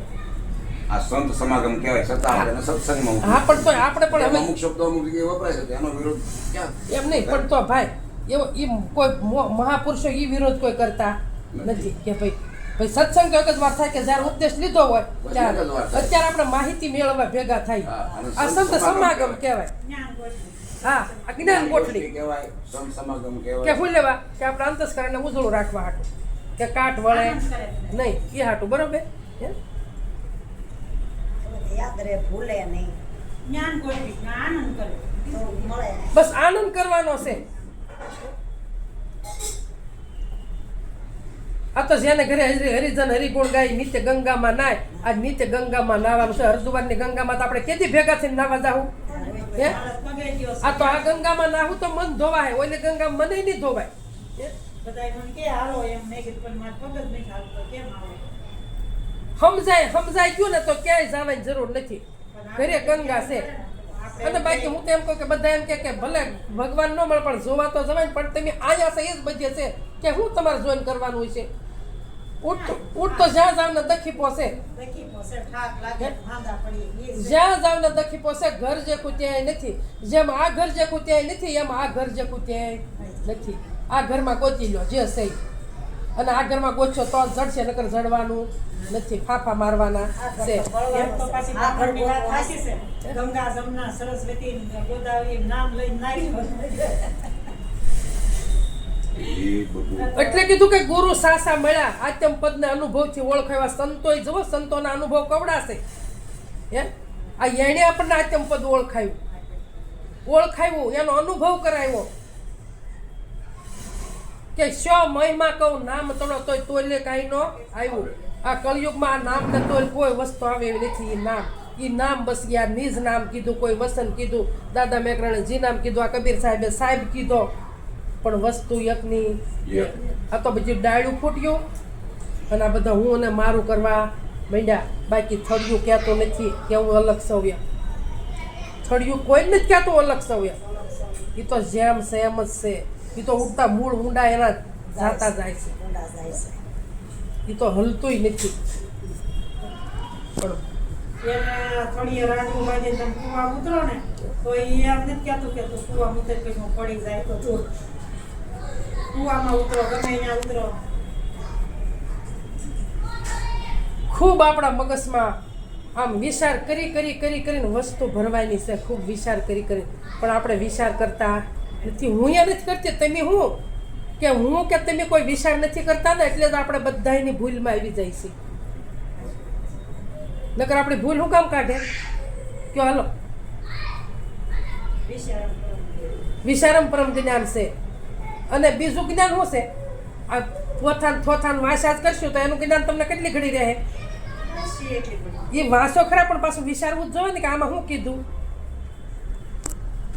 આ સંત સમાગમ કહેવાય છતાં આપણે એને સત્સંગમાં હા, પણ તો આપણે પણ હવે અમુક શબ્દો અમુક જગ્યાએ વપરાય છે એનો વિરોધ ક્યાં એમ નહીં, પણ તો ભાઈ એવો ઈ કોઈ મહાપુરુષો ઈ વિરોધ કોઈ કરતા નથી કે ભાઈ સત્સંગ તો એક જ વાર થાય કે જ્યારે ઉપદેશ લીધો હોય ત્યારે. અત્યારે આપણે માહિતી મેળવવા ભેગા થાય. આ સંત સમાગમ કહેવાય. જ્ઞાન ગોઠવી. હા, આ જ્ઞાન ગોઠવી કહેવાય, સંત સમાગમ કે કહેવાય. શું લેવા કે આપણે અંતસ્કરણને ઉજળું રાખવા હાટું કે કાટ વળે નહીં એ હાટું. બરોબર હે? યાદ રહે, ભૂલે નહીં જ્ઞાન ગોઠવી, આનંદ કરે. તો મળે. બસ આનંદ કરવાનો છે. આ તો જેને ઘરે હરિજન હરિગુણ ગાય નિત્ય ગંગામાં નાય. આજ નિત્ય ગંગામાં નાવાનું છે. હરિદ્વારની ગંગામાં તો આપણે કેદી ભેગા થઈને નાવા જાવું હે? માણસ પગે ગયો છે. આ તો આ ગંગામાં નાહું તો મન ધોવાય, ઓલી ગંગામાં મને નહીં ધોવાય. હે? બધાય મને કે હાલો એમ. મેં કીધું પણ મારે પગ જ નહીં હાલતો, કેમ આવે? સમજાય ગયું ને તો ક્યાંય જવાની જરૂર નથી. ઘરે ગંગા છે. અને બાકી હું તો એમ કહું કે બધા એમ કે ભલે ભગવાન ન મળે પણ જોવા તો જવાય ને, પણ તમે આયા છે એ જ બધે છે કે હું તમારે જોઈન કરવાનું હોય છે. ઉઠતો જ્યાં જાવ ને દખી પોસે, દખી પોસે, ઠાક લાગે, માંદા પડીએ. એ જ જ્યાં જાવ ને દખી પોસે. ઘર જે કુત્યાય નથી. જેમ આ ઘર જે કુત્યાય નથી એમ આ ઘર જે કુત્યાય નથી. આ ઘરમાં ગોતી લો જે છે ઈ. અને આ ઘરમાં ગોચો તો જડશે, નકર જડવાનું નથી. ફાફા મારવાના છે. એમ તો પાછી બ્રાહ્મણની વાત સાચી છે. ગંગા, જમના, સરસ્વતી, ગોદાવરી નામ લઈને નાખ્યું. એ બધું એટલે કીધું કે ગુરુ સાસા મળ્યા, આત્મ પદના અનુભવથી ઓળખાવા. સંતોય જુઓ, સંતોના અનુભવ કવડાશે. હે? આ એણે આપણને આત્મ પદ ઓળખાયું, એનો અનુભવ કરાવ્યો કે શો મહિમા કહું નામ તણો તોય તોલે કાંઈ નો આવ્યું. આ કળિયુગમાં આ નામ ને તોય કોઈ વસ્તુ આવે એવી નથી. ઈ નામ બસ યાર નિજ નામ કીધું, કોઈ વસન કીધું, દાદા મેકરણે જી નામ કીધું, આ કબીર સાહેબે સાહેબ કીધો, પણ વસ્તુ એકની એક. આ તો બધું ડાળું ફૂટ્યું અને આ બધા હું અને મારું કરવા માંડ્યા. બાકી થળિયું કહેતું નથી કે હું અલગ સવ્ય. થળિયું કોઈ નથી કહેતું અલગ સવ્ય. એ તો જેમ છે એમ જ છે. એ તો ઉડતા મૂળ ઊંડા એના જાતા જાય છે. ઊંડા જાય છે. એ તો હલતુંય નથી. પણ એને થોડી રાડું વાગે તમે કુવા ઉતરો ને તો એ એમ નથી કહેતું કે તું કુવા ઉતર પછી હું પડી જાય તો જો કુવામાં ઉતરો, ગમે ત્યાં ઉતરો. ખૂબ આપણા મગજમાં આમ વિચાર કરીને વસ્તુ ભરવાની છે. ખૂબ વિચાર કરી પણ આપણે વિચાર કરતા નથી. હું એ નથી કરતી, તમે હું કે તમે કોઈ વિચાર નથી કરતા ને એટલે જ આપણે બધાની ભૂલમાં આવી જાય છે. નકર આપણી ભૂલ શું કામ કાઢે કે હાલો વિચારમ પરમ જ્ઞાન છે. અને બીજું જ્ઞાન શું છે? આ થોથાન વાંચા જ કરશું તો એનું જ્ઞાન તમને કેટલી ઘડી રહે? એ વાંચો ખરા પણ પાછું વિચારવું જ જોઈએ ને કે આમાં શું કીધું.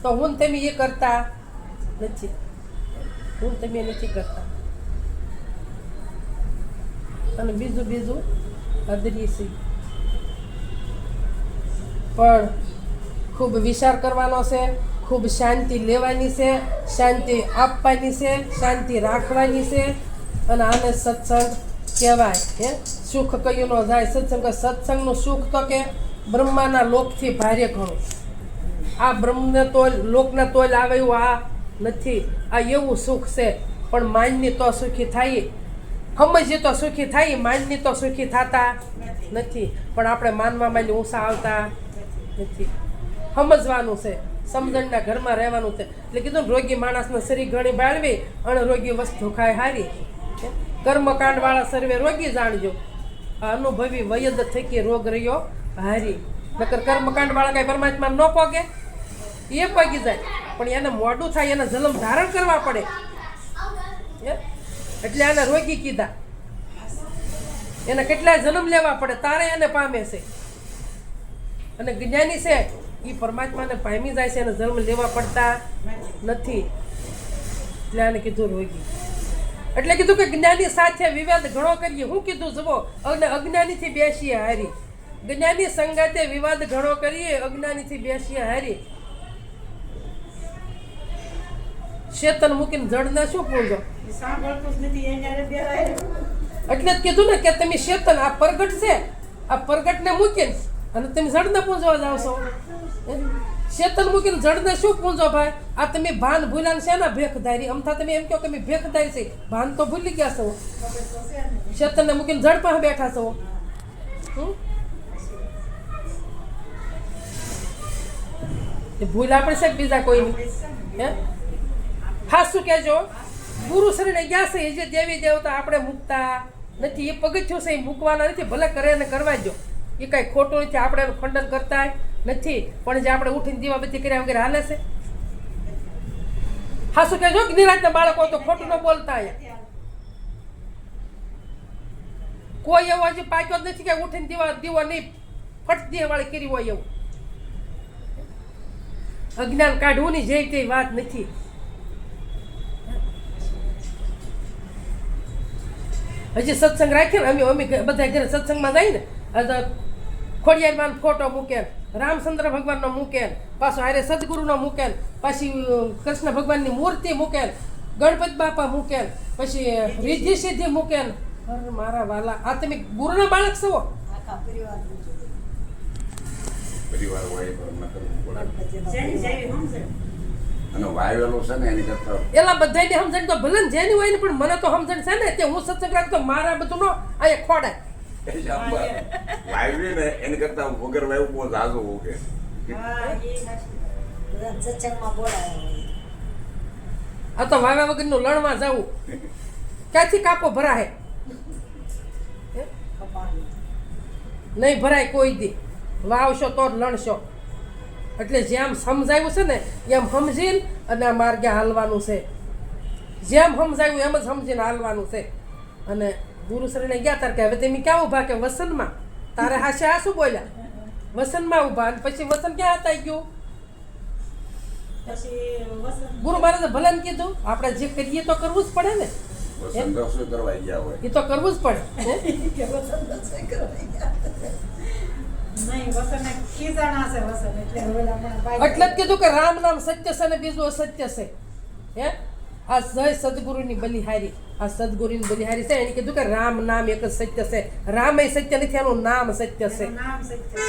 તો હું તમે એ કરતા નથી. હું તમે નથી કરતા. અને બીજું અદરી છે. પણ ખૂબ વિચાર કરવાનો છે, ખૂબ શાંતિ લેવાની છે, શાંતિ આપવાની છે, શાંતિ રાખવાની છે. અને આને સત્સંગ કહેવાય. હે? સુખ કયું ન જાય સત્સંગનું સુખ તો કે બ્રહ્માના લોકથી ભારે ઘણું. આ બ્રહ્મને તોલ લોકના તોલ આવે એવું આ નથી. આ એવું સુખ છે, પણ માનની તો સુખી થાય, સમજીએ તો સુખી થાય, માનની તો સુખી થતા નથી. પણ આપણે માનમાં માની ઊંસા આવતા નથી. સમજવાનું છે, સમજણના ઘરમાં રહેવાનું છે. એટલે કીધું ને, રોગી માણસને શરીર ઘણી બાળવી અને રોગી વસ્તુ ખાય હારી. કર્મકાંડ વાળા સર્વે રોગી જાણજો, આ અનુભવી વયદ થકી રોગ રહ્યો હારી. નકર કર્મકાંડ વાળા કઈ પરમાત્મા ન પોગે, એ પગી જાય, પણ એને મોડું થાય, એને જન્મ ધારણ કરવા પડે. એટલે આને રોગી કીધા. એને કેટલાય જન્મ લેવા પડે તારે એને પામે છે. અને જ્ઞાની છે એ પરમાત્માને પામી જાય છે, એને જન્મ લેવા પડતા નથી. એટલે આને કીધું રોગી. એટલે કીધું કે જ્ઞાની સાથે વિવાદ ઘણો કરીએ. હું કીધું જુઓ, અજ્ઞાનીથી બેસીએ હારી. જ્ઞાની સંગાતે વિવાદ ઘણો કરીએ, અજ્ઞાનીથી બેસીએ હારી. શેતન મૂકીને જડને શું પૂંજો? સાંભળતું જ નથી એને હારે બેહાય. એટલે જ કીધું ને કે તમે શેતન, આ પ્રગટ છે, આ પ્રગટને મૂકીને અને તમે જડને પૂંજવા જાવ છો. શેતન મૂકીને જડને શું પૂંજો ભાઈ? આ તમે ભાન ભૂલાને શેના ભેખધારી? અમથા તમે એમ કહો કે અમે ભેખધારી છે, ભાન તો ભૂલી ગયા છો. શેતનને મૂકીને જડ પાસે બેઠા છો. ભૂલ આપણે છે બીજા કોઈની? હે, હાસું કહેજો. ગુરુ શરણે ગયા છે, એ જે દેવી દેવતા આપણે મૂકતા નથી. એ પગથિયું છે, એ મૂકવાના નથી. ભલે કરે ને કરવા જો, એ કાંઈ ખોટું નથી. આપણે એનું ખંડન કરતા નથી. પણ જે આપણે ઉઠીને દીવાબત્તી કર્યા વગેરે હાલે છે. હાસું કહેજો કે નિરાંતના બાળકો તો ખોટું ન બોલતા. કોઈ એવો હજી પાક્યો જ નથી કે ઉઠીને દીવો નહીં ફટ દે વાળી કરી હોય એવું. અજ્ઞાન કાઢવુંની જે તે વાત નથી. હજી સત્સંગ રાખીએ ને, અમે બધા ઘરે સત્સંગમાં જાય ને, ખોડિયારમાં ફોટો મૂકે, રામચંદ્ર ભગવાનનો મૂકે, પાછો હારે સદગુરુનો મૂકે, પછી કૃષ્ણ ભગવાનની મૂર્તિ મૂકે, ગણપતિ બાપા મૂકે, પછી રીધિ સિદ્ધિ મૂકે. મારા વાલા, આ તમે ગુરુના બાળક છો? આખા પરિવાર પરિવાર હોય તો ન કરવું પડે. જેની જેવી સમજણ. અને વાયવેલો છે ને એની કરતા એલા બધાને સમજણ તો ભલે ને જેની હોય ને, પણ મને તો સમજણ છે ને. તે હું સત્સંગ રાખતો મારા બધું નો અહીંયા ખોડાય. વાયવી ને એની કરતા વગર વાયુ બહુ ઝાઝો ઉગે. હા, એ સાચી. બધા સત્સંગમાં બોલાય હોય. આ તો વાવ્યા વગરનું લણવા જવું, ક્યાંથી કાપો ભરાય? કપાળનું. નહીં ભરાય કોઈ દી. વાવશો તો જ લણશો. એટલે જેમ સમજાયું છે ને એમ સમજીને અને આ માર્ગે હાલવાનું છે. જેમ સમજાયું એમ જ સમજીને હાલવાનું છે. અને ગુરુ શરણે ગયા તાર કે હવે તમે ક્યાં ઊભા? કે વસનમાં. તારે હાશે આ શું બોલ્યા? વસનમાં ઊભા. અને પછી વસન ક્યાં હતા ગયું? પછી વસંત ગુરુ મહારાજે ભલે ને કીધું આપણે જે કરીએ તો કરવું જ પડે ને. વસંત રસોઈ કરવા ગયા હોય. એ તો કરવું જ પડે. કે વસંત રસોઈ કરવાની ગયા. નહીં, વસંતને ખીજાણા છે વસંત. એટલે હવે આપણા ભાઈ એટલે જ કીધું કે રામ નામ સત્ય છે ને બીજું અસત્ય છે. હે, આ જય સદગુરુની બલિહારી, આ સદગુરુની બલિહારી છે. એને કીધું કે રામ નામ એક જ સત્ય છે. રામ એ સત્ય નથી, એનું નામ સત્ય છે. એનું નામ સત્ય છે.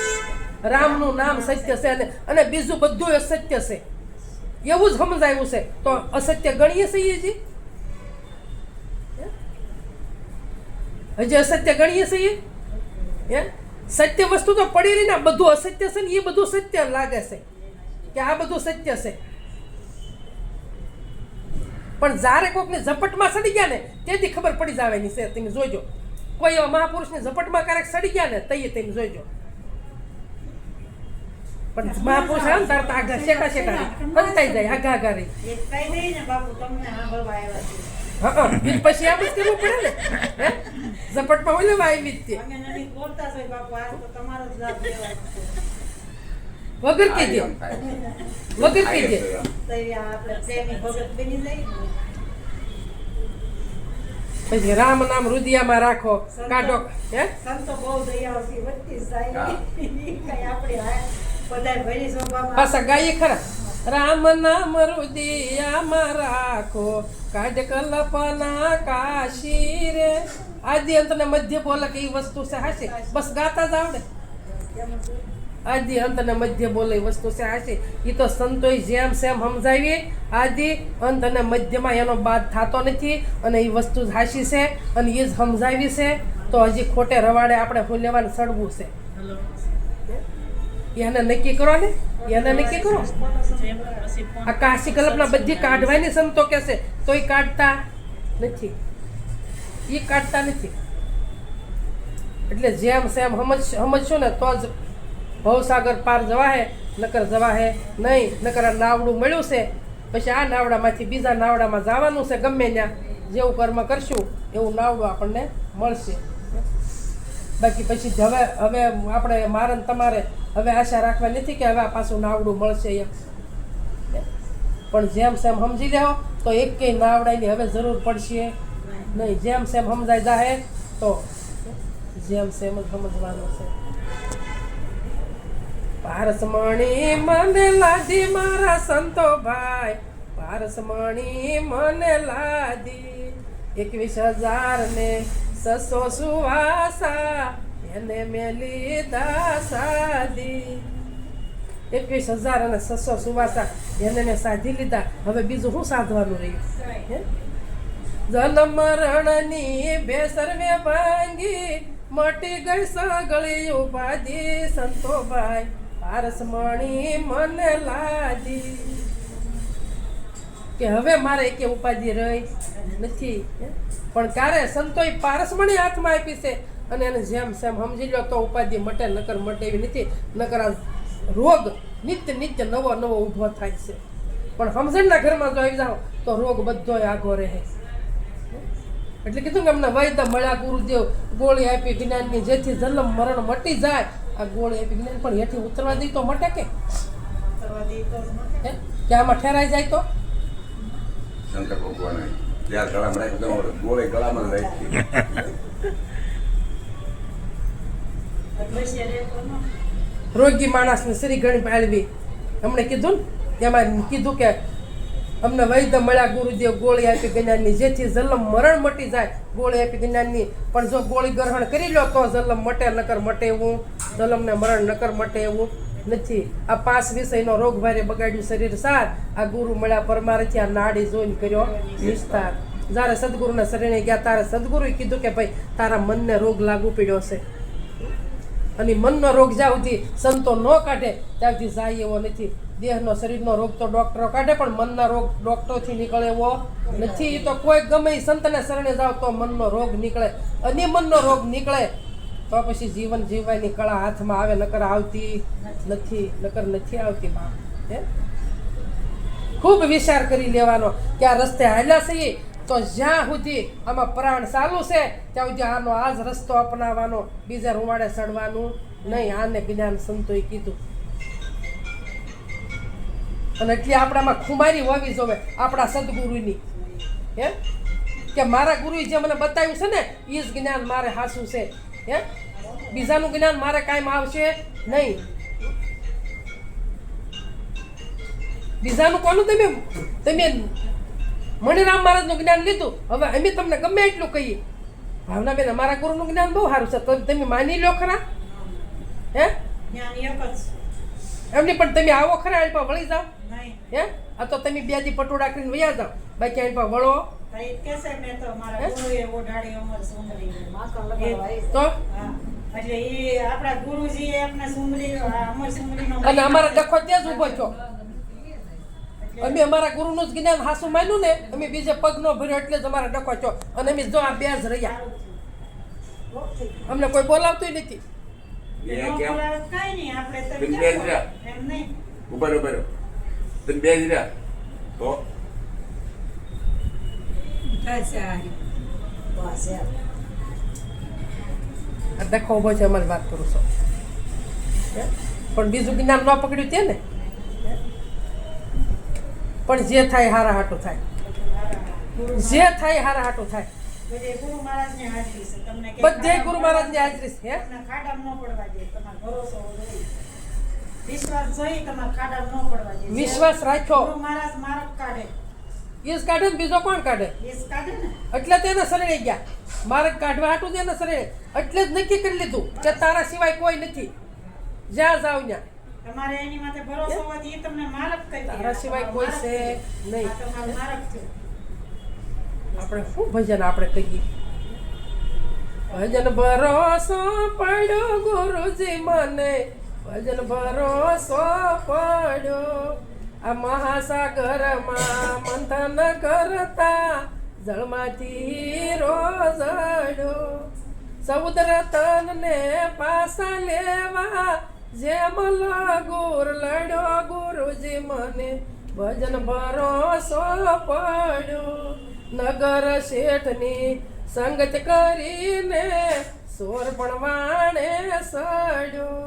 રામનું નામ સત્ય છે અને બીજું બધું અસત્ય છે. એવું જ સમજાયું છે. તો અસત્ય ગણીએ છીએ હજી? હજી અસત્ય ગણીએ છીએ? હે, સત્ય વસ્તુ તો પડી રહી ને. બધું અસત્ય છે ને, એ બધું સત્ય લાગે છે કે આ બધું સત્ય છે. પણ જ્યારે કોઈકની ઝપટમાં સડી ગયા ને તેથી ખબર પડી જવાની છે. તમે જોજો, કોઈ એવા મહાપુરુષની ઝપટમાં ક્યારેક સડી ગયા ને તઈએ તમે જોજો. પણ મહાપુરુષ આવે ને તાર તો આગા શેકા શેકા હંતાઈ જાય, આગા આગા રહી. એ કહી દઈ ને બાપુ તમને સાંભળવા આવ્યા છે. હા, પછી આમ જ કરવું પડે ને. હે, ઝપટમાં હોય લેવા આવી જ તે અમે નથી બોલતા છે બાપુ, આ તો તમારો જ લાભ લેવાનો છે. વગર કીધે, વગર કીધે. તો એ આપણે પ્રેમી ભગત બની જાય ને. પછી રામ નામ હૃદયમાં રાખો, કાઢો. હે, સંતો બહુ દયાળુથી વધતી જાય. કઈ આપણે બધાય ભરી શોભામાં પાછા ગાઈએ ખરા. રામ નામ હૃદયમાં રાખો, કાઢ કલ્પના કાશી રે. આદિ અંત ને મધ્ય બોલે કે એ વસ્તુ છે. હાશે બસ ગાતા જ આવડે. આદિ અંત અને મધ્ય બોલે એ વસ્તુ છે આ છે એ તો સંતોએ જેમ સેમ સમજાવી આદિ અંત અને મધ્યમાં એનો બાદ થતો નથી અને એ વસ્તુ જ હાશી છે અને એ જ સમજાવી છે તો હજી ખોટે રવાડે આપણે હું લેવાનું સડવું છે એને નક્કી કરો ને એને નક્કી કરો આ કાશી કલ્પના બધી કાઢવાની સંતો કહેશે તો એ કાઢતા નથી એ કાઢતા નથી એટલે જેમ સેમ સમજશો ને તો જ ભવસાગર પાર જવાહે નકર જવાહે નહીં નકર આ નાવડું મળ્યું છે પછી આ નાવડામાંથી બીજા નાવડામાં જવાનું છે ગમે ત્યાં જેવું કર્મ કરશું એવું નાવડું આપણને મળશે બાકી પછી હવે આપણે મારે ને તમારે હવે આશા રાખવા નથી કે હવે આ પાછું નાવડું મળશે એમ પણ જેમ સેમ સમજી લેવો તો એક કઈ નાવડાની હવે જરૂર પડશે નહીં જેમ સેમ સમજાઈ જાહે તો જેમ સેમ જ સમજવાનું છે પારસમણી મને લાદી મારા સંતો ભાઈ પારસમણી મને લાદી 21,000 ને 600 સુવાસા એને મેલી દાસાદી 21,000 અને 600 સુવાસા એને મેં સાધી લીધા હવે બીજું શું સાધવાનું રહ્યું જન્મ મરણની બે સર્વે ભાંગી મટી ગઈ સગળી ઉપાધિ સંતોભાઈ પારસમણી મને લાદી કે હવે મારે એક ઉપાધિ રહી નથી પણ ક્યારે સંતોએ પારસમણી હાથમાં આપી છે અને એને જેમ સેમ સમજી લો તો ઉપાધિ મટે નકર મટે એવી નથી નકર આ રોગ નિત્ય નવો ઊભો થાય છે પણ સમજણના ઘરમાં જો આવી જાઓ તો રોગ બધોય આગો રહે એટલે કીધું કે અમને વૈદ્ય મળ્યા ગુરુદેવ ગોળી આપી જ્ઞાનની જેથી જન્મ મરણ મટી જાય આ ગોળી આપી જ્ઞાન પણ હેઠી ઉતરવા દઈ તો મટે કે આમાં ઠેરાઈ જાય તો શંકર ભગવાને ત્યાં ગળામાં રાખ્યું ગોળે ગળામાં રાખી રોગી માણસને શ્રી ગણી પાળવી હમણે કીધું ને એમાં કીધું કે અમને વૈદ્ય મળ્યા ગુરુદેવ ગોળી આપી જ્ઞાનની જેથી જન્મ મરણ મટી જાય ગોળી આપી જ્ઞાનની પણ જો ગોળી ગ્રહણ કરી લો તો જન્મ મટે નકર મટે એવું જન્મને મરણ નકર મટે એવું નથી આ 5 વિષયનો રોગ ભારે બગાડ્યું શરીર સાર આ ગુરુ મળ્યા પરમારથી આ નાડી જોઈને કર્યો નિસ્તાર જ્યારે સદગુરુના શરણે ગયા ત્યારે સદગુરુએ કીધું કે ભાઈ તારા મનને રોગ લાગુ પડ્યો છે અને મનનો રોગ જ્યાં સુધી સંતો ન કાઢે ત્યાં સુધી જાય એવો નથી દેહનો શરીરનો રોગ તો ડોક્ટરો કાઢે પણ મનના રોગ ડોક્ટરથી નીકળે એવો નથી એ તો કોઈ ગમે એ સંતને શરણે જાવ તો મનનો રોગ નીકળે અને મનનો રોગ નીકળે તો પછી જીવન જીવવાની કળા હાથમાં આવે નકર આવતી નથી આવતી બાપ હે ખૂબ વિચાર કરી લેવાનો કે આ રસ્તે હાલ્યા છીએ તો જ્યાં સુધી આમાં પ્રાણ ચાલુ છે ત્યાં સુધી આનો આ જ રસ્તો અપનાવવાનો બીજા રૂવાડે ચડવાનું નહીં આને જ્ઞાન સંતોએ કીધું અને એટલી આપણામાં ખુમારી હોવી જોવે આપણા સદગુરુની હે કે મારા ગુરુએ જે મને બતાવ્યું છે ને એ જ જ્ઞાન મારે હાસું છે હે બીજાનું જ્ઞાન મારે કાંઈ આવશે નહીં બીજાનું કોનું તમે મણિરામ મહારાજનું જ્ઞાન લીધું હવે અમે તમને ગમે એટલું કહીએ ભાવનાબેન અમારા ગુરુનું જ્ઞાન બહુ સારું છે તો તમે માની લો ખરા હે એમની પણ તમે આવો ખરા એની પાસે વળી જાઓ હે આ તો તમે બે દી પટોળા કરીને વયા જાઓ બાકી એની પાસે વળો તો અને અમારા ડખો ત્યાં જ ઉભો છો અમે અમારા ગુરુનું જ જ્ઞાન હાસું માન્યું ને અમે બીજે પગ નો ભર્યો એટલે જ અમારા ડખો છો અને અમે જો આ બે જ રહ્યા અમને કોઈ બોલાવતું નથી ડખો ઉભો છે અમારી વાત કરું છો પણ બીજું જ્ઞાન ન પકડ્યું તે ને પણ જે થાય હારા હાટું થાય જે થાય હારા હાટું થાય બધે ગુરુ મહારાજની હાજરી છે વિશ્વાસ રાખ્યો ઈસ કાઢે ને બીજો કોણ કાઢે એટલે તેને શરણે ગયા મારે કાઢવા હાટું તેને શરણે એટલે જ નક્કી કરી લીધું કે તારા સિવાય કોઈ નથી જ્યાં જાવ ત્યાં. તમારે એની માથે ભરોસો હોય તો એ તમને મારક કરી દે. તારા સિવાય કોઈ છે નહીં. આ તમારો મારક છે. આપણે શું ભજન આપણે કહીએ? ભજન ભરોસો પડ્યો ગુરુજી મને, ભજન ભરોસો પડ્યો. આ મહાસાગરમાં મંથન કરતા જળમાંથી રોજડ્યો. સમુદ્ર તનને પાસા લેવા જેમ લગુર લડ્યો ગુરુજી મને, ભજન ભરોસો પડ્યો. નગર શેઠની સંગત કરીને સોર પણ વાણે સડ્યો.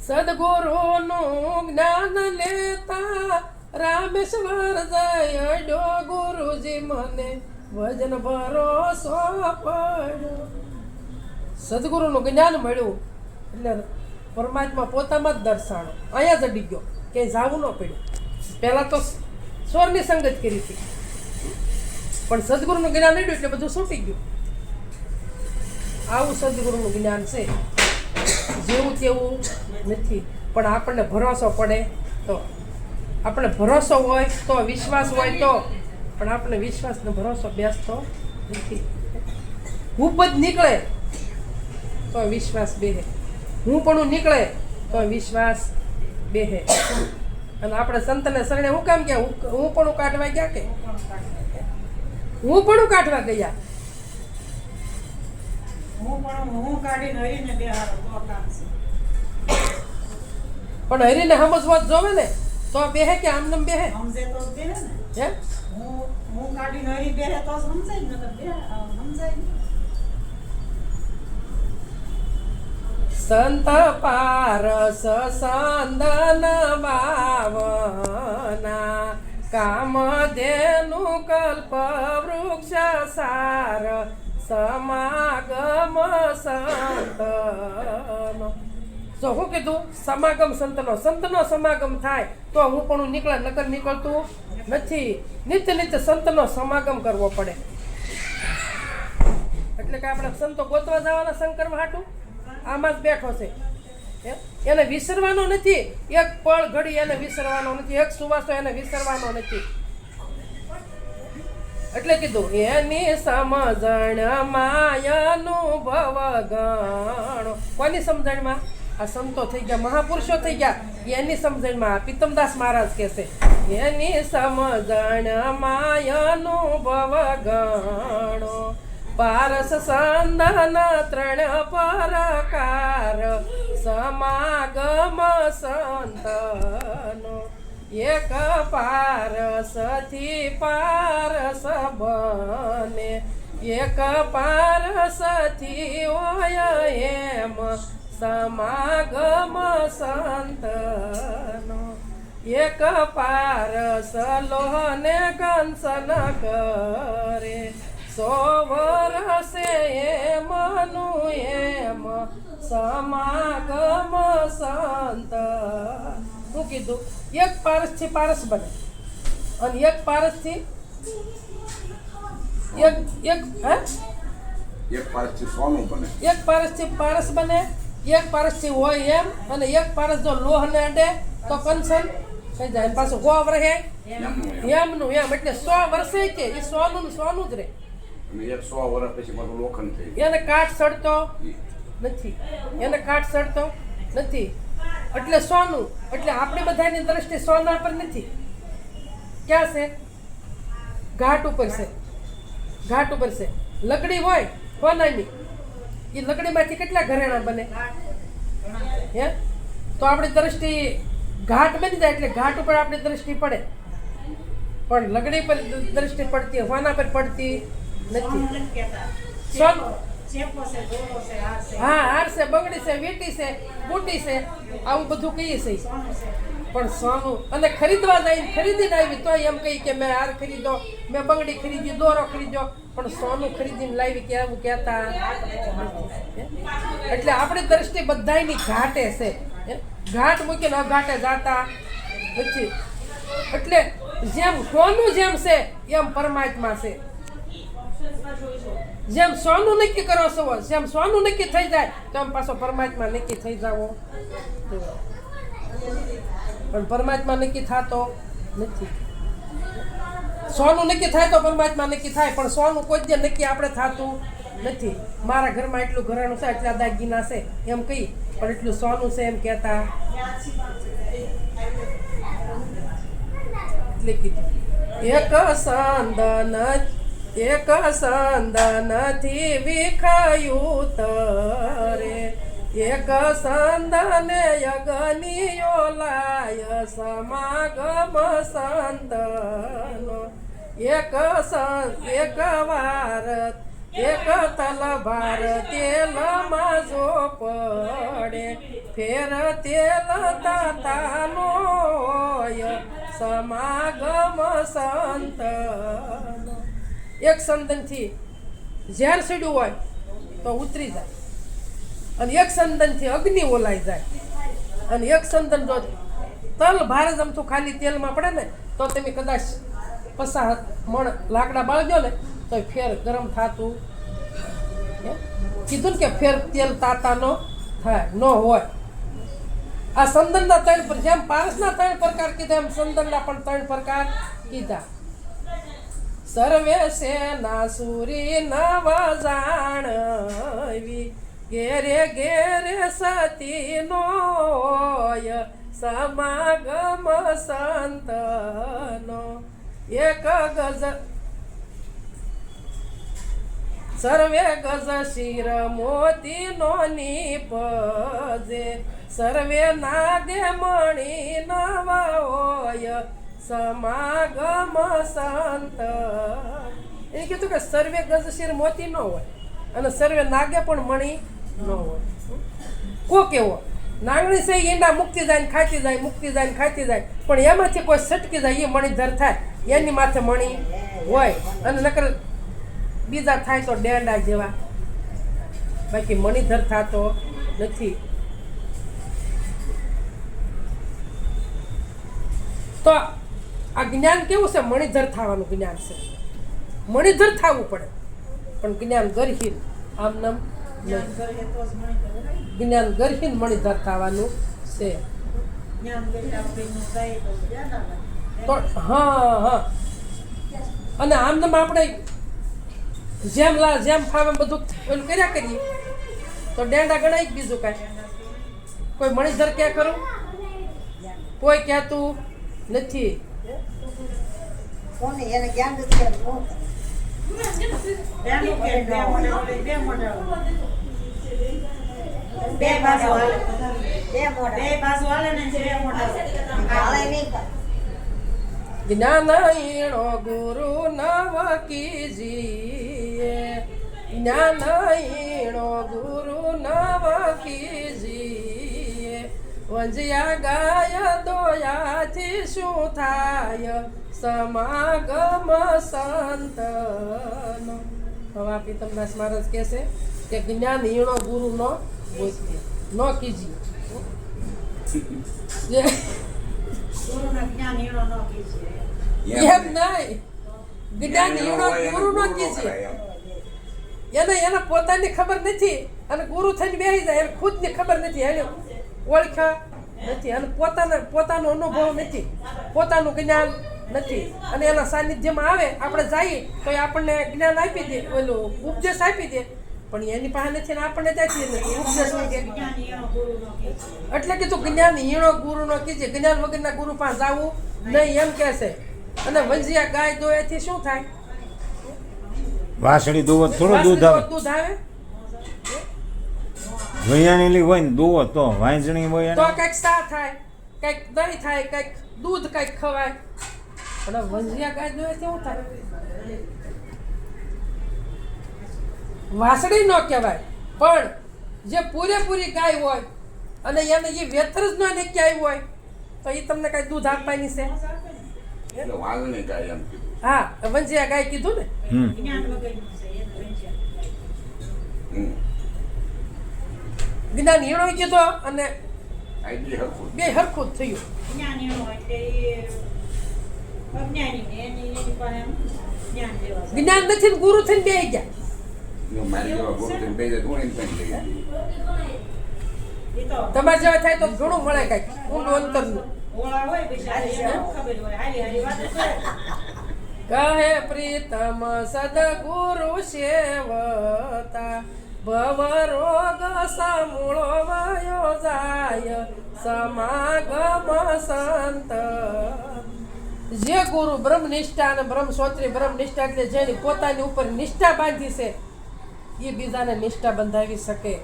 સદગુરુનું જ્ઞાન લેતા રામેશ્વર જયડ્યો ગુરુજી મને, ભજન ભરોસો પડ્યો. સદગુરુનું જ્ઞાન મળ્યું એટલે પરમાત્મા પોતામાં જ દર્શાણો. અહીંયા જ અડી ગયો, ક્યાંય જાવું ન પડ્યું. પહેલાં તો સોરની સંગત કરી હતી, પણ સદગુરુનું જ્ઞાન મળ્યું એટલે બધું છૂટી ગયું. આવું સદગુરુનું જ્ઞાન છે. જેવું તેવું નથી, પણ આપણને ભરોસો પડે તો, આપણે ભરોસો હોય તો, વિશ્વાસ હોય તો, પણ આપણે વિશ્વાસનો ભરોસો બેસતો નથી. ઉપજ નીકળે તો વિશ્વાસ બેહે, હું પણ નીકળે તો વિશ્વાસ બેહે. અને આપણે સંતને શરણે હું કામ ગયા? હું પણ કાઢવા ગયા કે હું પણ કાઢવા ગયા? હું કાઢીને હરીને બેહારો તો કામ છે. પણ હરીને સમજવા જ જોવે ને તો બેહે કે આમનેમ બેહે? સમજે તો જ બેહે ને. હે હું કાઢીને હરી બેહે તો સમજાય ને, નકર સમજાય નહીં. સંત પારસ સંદન વાવના, કામધેનુ કલ્પ વૃક્ષ સાર, સમાગમ સંતનો. જો હું કીધું સમાગમ સંતનો સમાગમ થાય તો હું પણ નીકળે, નકર નીકળતું નથી. નિત્ય નિત્ય સંતનો સમાગમ કરવો પડે. એટલે કે આપણે સંતો ગોતવા જવાના શંકર હાટું આમાં જ બેઠો છે. એને વિસરવાનો નથી, એક પળ ઘડી એને વિસરવાનો નથી, એક સુવાસો એને વિસરવાનો નથી. એટલે કીધું એની સમજણ માયનુભવ ગણો. કોની સમજણમાં? આ સંતો થઈ ગયા, મહાપુરુષો થઈ ગયા, એની સમજણમાં. પિત્તમદાસ મહારાજ કહે છે એની સમજણ માયનુભવ ગણો. પારસ સંદન ત્રણ પ્રકાર, સમાગમ સંતનો. એક પારસથી પારસ બને, એક પારસથી હોય એમ સમાગમ સંતનો. એક પારસ લોહને કંસન કરે, 100 વર્ષે એમનું એમ સમાગમ સંત. શું કીધું? એક પારસથી પારસ બને અને એક પારસથી એક પારસથી સોનું બને, એક પારસથી પારસ બને, એક પારસથી હોય એમ, અને એક પારસ જો લોહને અડે તો કંસન થઈ જાય. પાછું 100 વર્ષે એમનું એમ, એટલે 100 વર્ષે કે એ સોનું જ રહે. અને 100 વર્ષ પછી પાછું લોખંડ થઈ એને કાટ સડતો નથી, એને કાટ સડતો નથી. એટલે સોનું, એટલે આપણે બધાની દ્રષ્ટિ સોના પર નથી. ક્યાં છે? ઘાટ ઉપર છે, ઘાટ ઉપર છે. લકડી હોય સોનાની, એ લકડીમાંથી કેટલા ઘરેણા બને? હે? તો આપણી દ્રષ્ટિ ઘાટ બની જાય એટલે ઘાટ ઉપર આપણી દ્રષ્ટિ પડે, પણ લકડી પર દ્રષ્ટિ પડતી, સોના પર પડતી નથી. સોનું હા, હાર છે, બંગડી છે, વીંટી છે, બુટી છે, આવું બધું કહીએ છીએ. પણ સોનું અને ખરીદવા જઈને ખરીદીને આવી તો એમ કહી કે મેં હાર ખરીદો, મેં બંગડી ખરીદી, દોરો ખરીદ્યો, પણ સોનું ખરીદીને લાવી કે એવું કહેતા. એટલે આપણી દ્રષ્ટિ બધાયની ઘાટે છે. ઘાટ મૂકીને અઘાટે જાતા નથી. એટલે જેમ સોનું જેમ છે એમ પરમાત્મા છે. જેમ સોનું નક્કી કરો છો જેમ સોનું નક્કી થઈ જાય તો એમ પાછો પરમાત્મા નક્કી થઈ જાવો પણ પરમાત્મા નક્કી થતો નથી. સોનું નક્કી થાય તો પરમાત્મા નક્કી થાય, પણ સોનું કોઈ જ નક્કી આપણે થતું નથી. મારા ઘરમાં એટલું ઘરેણું છે, એટલા દાગીના છે એમ કહી, પણ એટલું સોનું છે એમ કહેતા એટલે કીધું એક સંદનથી વિખાયું તરે, એક સંદને યજ્ઞિયો લાય સમાગમ સંતનો, એક વાર એક તલવાર તેલમાં જો પડે, ફેર તેલ તાતાનો સમાગમ સંતનો. એક સંદનથી ઝેર સીડ્યું હોય તો ઉતરી જાય, અને એક સંદનથી અગ્નિ ઓલાઈ જાય, અને એક સંદન જો તલ ભારે જમતું ખાલી તેલમાં પડે ને તો તમે કદાચ 50 મણ લાકડા બાળજો ને તો ફેર ગરમ થતું. કીધું ને કે ફેર તેલ તાતાનો થાય ન હોય. આ સંદનના 3 પર જેમ પારસના 3 પ્રકાર કીધા એમ સંદનના પણ 3 પ્રકાર કીધા. સર્વે સેના સુરી નવ જાણવી, ઘેરે ઘેરે સતી નોય સમાગમ સંતનો, એક ગજ સર્વે ગજ શિર મોતી નો નીપજે, સર્વે નાગે મણી નવ હોય સમાગમ સંત. એને કીધું કે સર્વે ગજ શિર મોતી ન હોય અને સર્વે નાગે પણ મણી ન હોય. કોક એવો નાગણી છે ઈંડા મુક્તિ જાય ને ખાતી જાય, મુક્તિ જાય ને ખાતી જાય, પણ એમાંથી કોઈ સટકી જાય એ મણીધર થાય, એની માથે મણી હોય. અને નકર બીજા થાય તો ડેંડા જેવા, બાકી મણીધર થતો નથી. તો આ જ્ઞાન કેવું છે? મણીધર થવાનું જ્ઞાન છે. મણીધર થવું પડે, પણ જ્ઞાન ગરહીન આમ નામ જ્ઞાન ગરહીન મણીધર થવાનું છે. તો હા અને આમ નામ આપણે જેમ ફાવે બધું ઓલું કર્યા કરીએ તો ડેંડા ગણાય. બીજું કાંઈ કોઈ મણીધર ક્યાં કરું? કોઈ કહેતું નથી. કોને એને જ્ઞાન નથી આવ્યું, બે બાજુ હાલે. બે મોઢા બે બાજુ હાલે ને બે મોઢા. હાલે નહીં પણ. જ્ઞાનહીણો ગુરુ નવ કીજીએ, જ્ઞાનહીણો ગુરુ નવ કીજીએ, વંજ્યા ગાય દોયાથી શું થાય સમાગમ સંતનો. હવે આ પીતમદાસ મહારાજ કહે છે કે જ્ઞાનહીણો ગુરુ નો બોલતી ન કીજીએ. ગુરુના જ્ઞાન હીણો ન કીજીએ. એમ નહીં, જ્ઞાન હીણો ગુરુ નો કીજીએ. એને પોતાની ખબર નથી અને ગુરુ થઈને બેસી જાય, એને ખુદની ખબર નથી, એને ઓળખ્યા નથી, અને પોતાનો અનુભવ નથી, પોતાનું જ્ઞાન નથી, અને એના સાનિધ્યમાં આવે આપણે જઈએ તો એ આપણને જ્ઞાન આપી દે, ઓલું ઉપદેશ આપી દે, પણ એની પાસે નથી ને આપણને ત્યાંથી નથી ઉપદેશ નથી. જ્ઞાન હીણો ગુરુ ન કીજીએ. એટલે કીધું જ્ઞાન હીણો ગુરુ નો કીજે, જ્ઞાન વગરના ગુરુ પાસે જવું નહીં એમ કહે છે. અને વંજિયા ગાય દોયાથી શું થાય? વાસળી દુવો થોડું દૂધ આવે, દૂધ આવે વૈયાણેલી હોય ને દુવો તો વાંજણી હોય તો એને કંઈક સા થાય, કંઈક દહીં થાય, કંઈક દૂધ કંઈક ખવાય. પણ વંજિયા ગાય દોયાથી શું થાય? વાસળી ન કહેવાય, પણ જે પૂરેપૂરી ગાય હોય અને એને એ વેતર જ ન નીકળી આવી હોય તો એ તમને કાંઈ દૂધ આપવાની છે? એટલે વાંગણી ગાય એમ કીધું. હા, વંજિયા ગાય કીધું ને. જ્ઞાન વગરનું છે એને વંચ્યા. જ્ઞાન હીણો કીધો અને આઈડી હરખું. બે હરખું જ થયું. જ્ઞાન હીણો એટલે એ અજ્ઞાની ને એની પાસે એમ જ્ઞાન લેવા જાય. જ્ઞાન નથી ને ગુરુ થઈને બેસી ગયા. જો મારી જેવા ગુરુ થઈને બે જાય તો હું એને પણ લઈ આવી. એ તો તમારે જેવા થાય તો ઘણું મળે કાંઈક ઊંડું અંતરનું. ઓળા હોય બિચારી એને ખબર હોય હારી હારી વાતો કરે. કહે પ્રીતમ સદગુરુ સેવતા ભવ રોગ સમૂળો વયો જાય સમાગમ સંત. જે ગુરુ બ્રહ્મનિષ્ઠા અને બ્રહ્મસોત્રી બ્રહ્મનિષ્ઠા એટલે જેની પોતાની ઉપર નિષ્ઠા બાંધી છે એ બીજાને નિષ્ઠા બંધાવી શકે.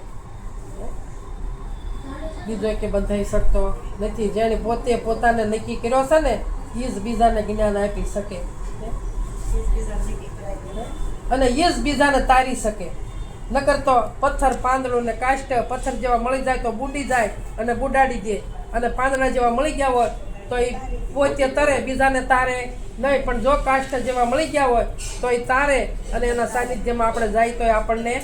બીજો કે બંધાઈ શકતો નથી. જેને પોતે પોતાને નક્કી કર્યો છે ને એ જ બીજાને જ્ઞાન આપી શકે અને એ જ બીજાને તારી શકે. નકર તો પથ્થર પાંદડું ને કાષ્ટ પથ્થર જેવા મળી જાય તો બુડી જાય અને બુડાડી દે, અને પાંદડા જેવા મળી ગયા હોય તો એ પોતે તરે બીજાને તારે નહીં. પણ જો કાષ્ટ જેવા મળી ગયા હોય તો એ તારે અને એના સાનિધ્યમાં આપણે જાય તો એ આપણને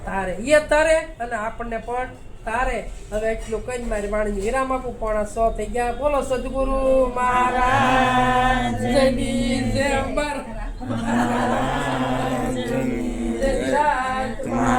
તારે. એ તરે અને આપણને પણ તારે. હવે એટલું કઈ મારી વાણીને વિરામ આપું. 1:15 થઈ ગયા. બોલો સદગુરુ મહારાજ જય ભીમ, જય અંબર.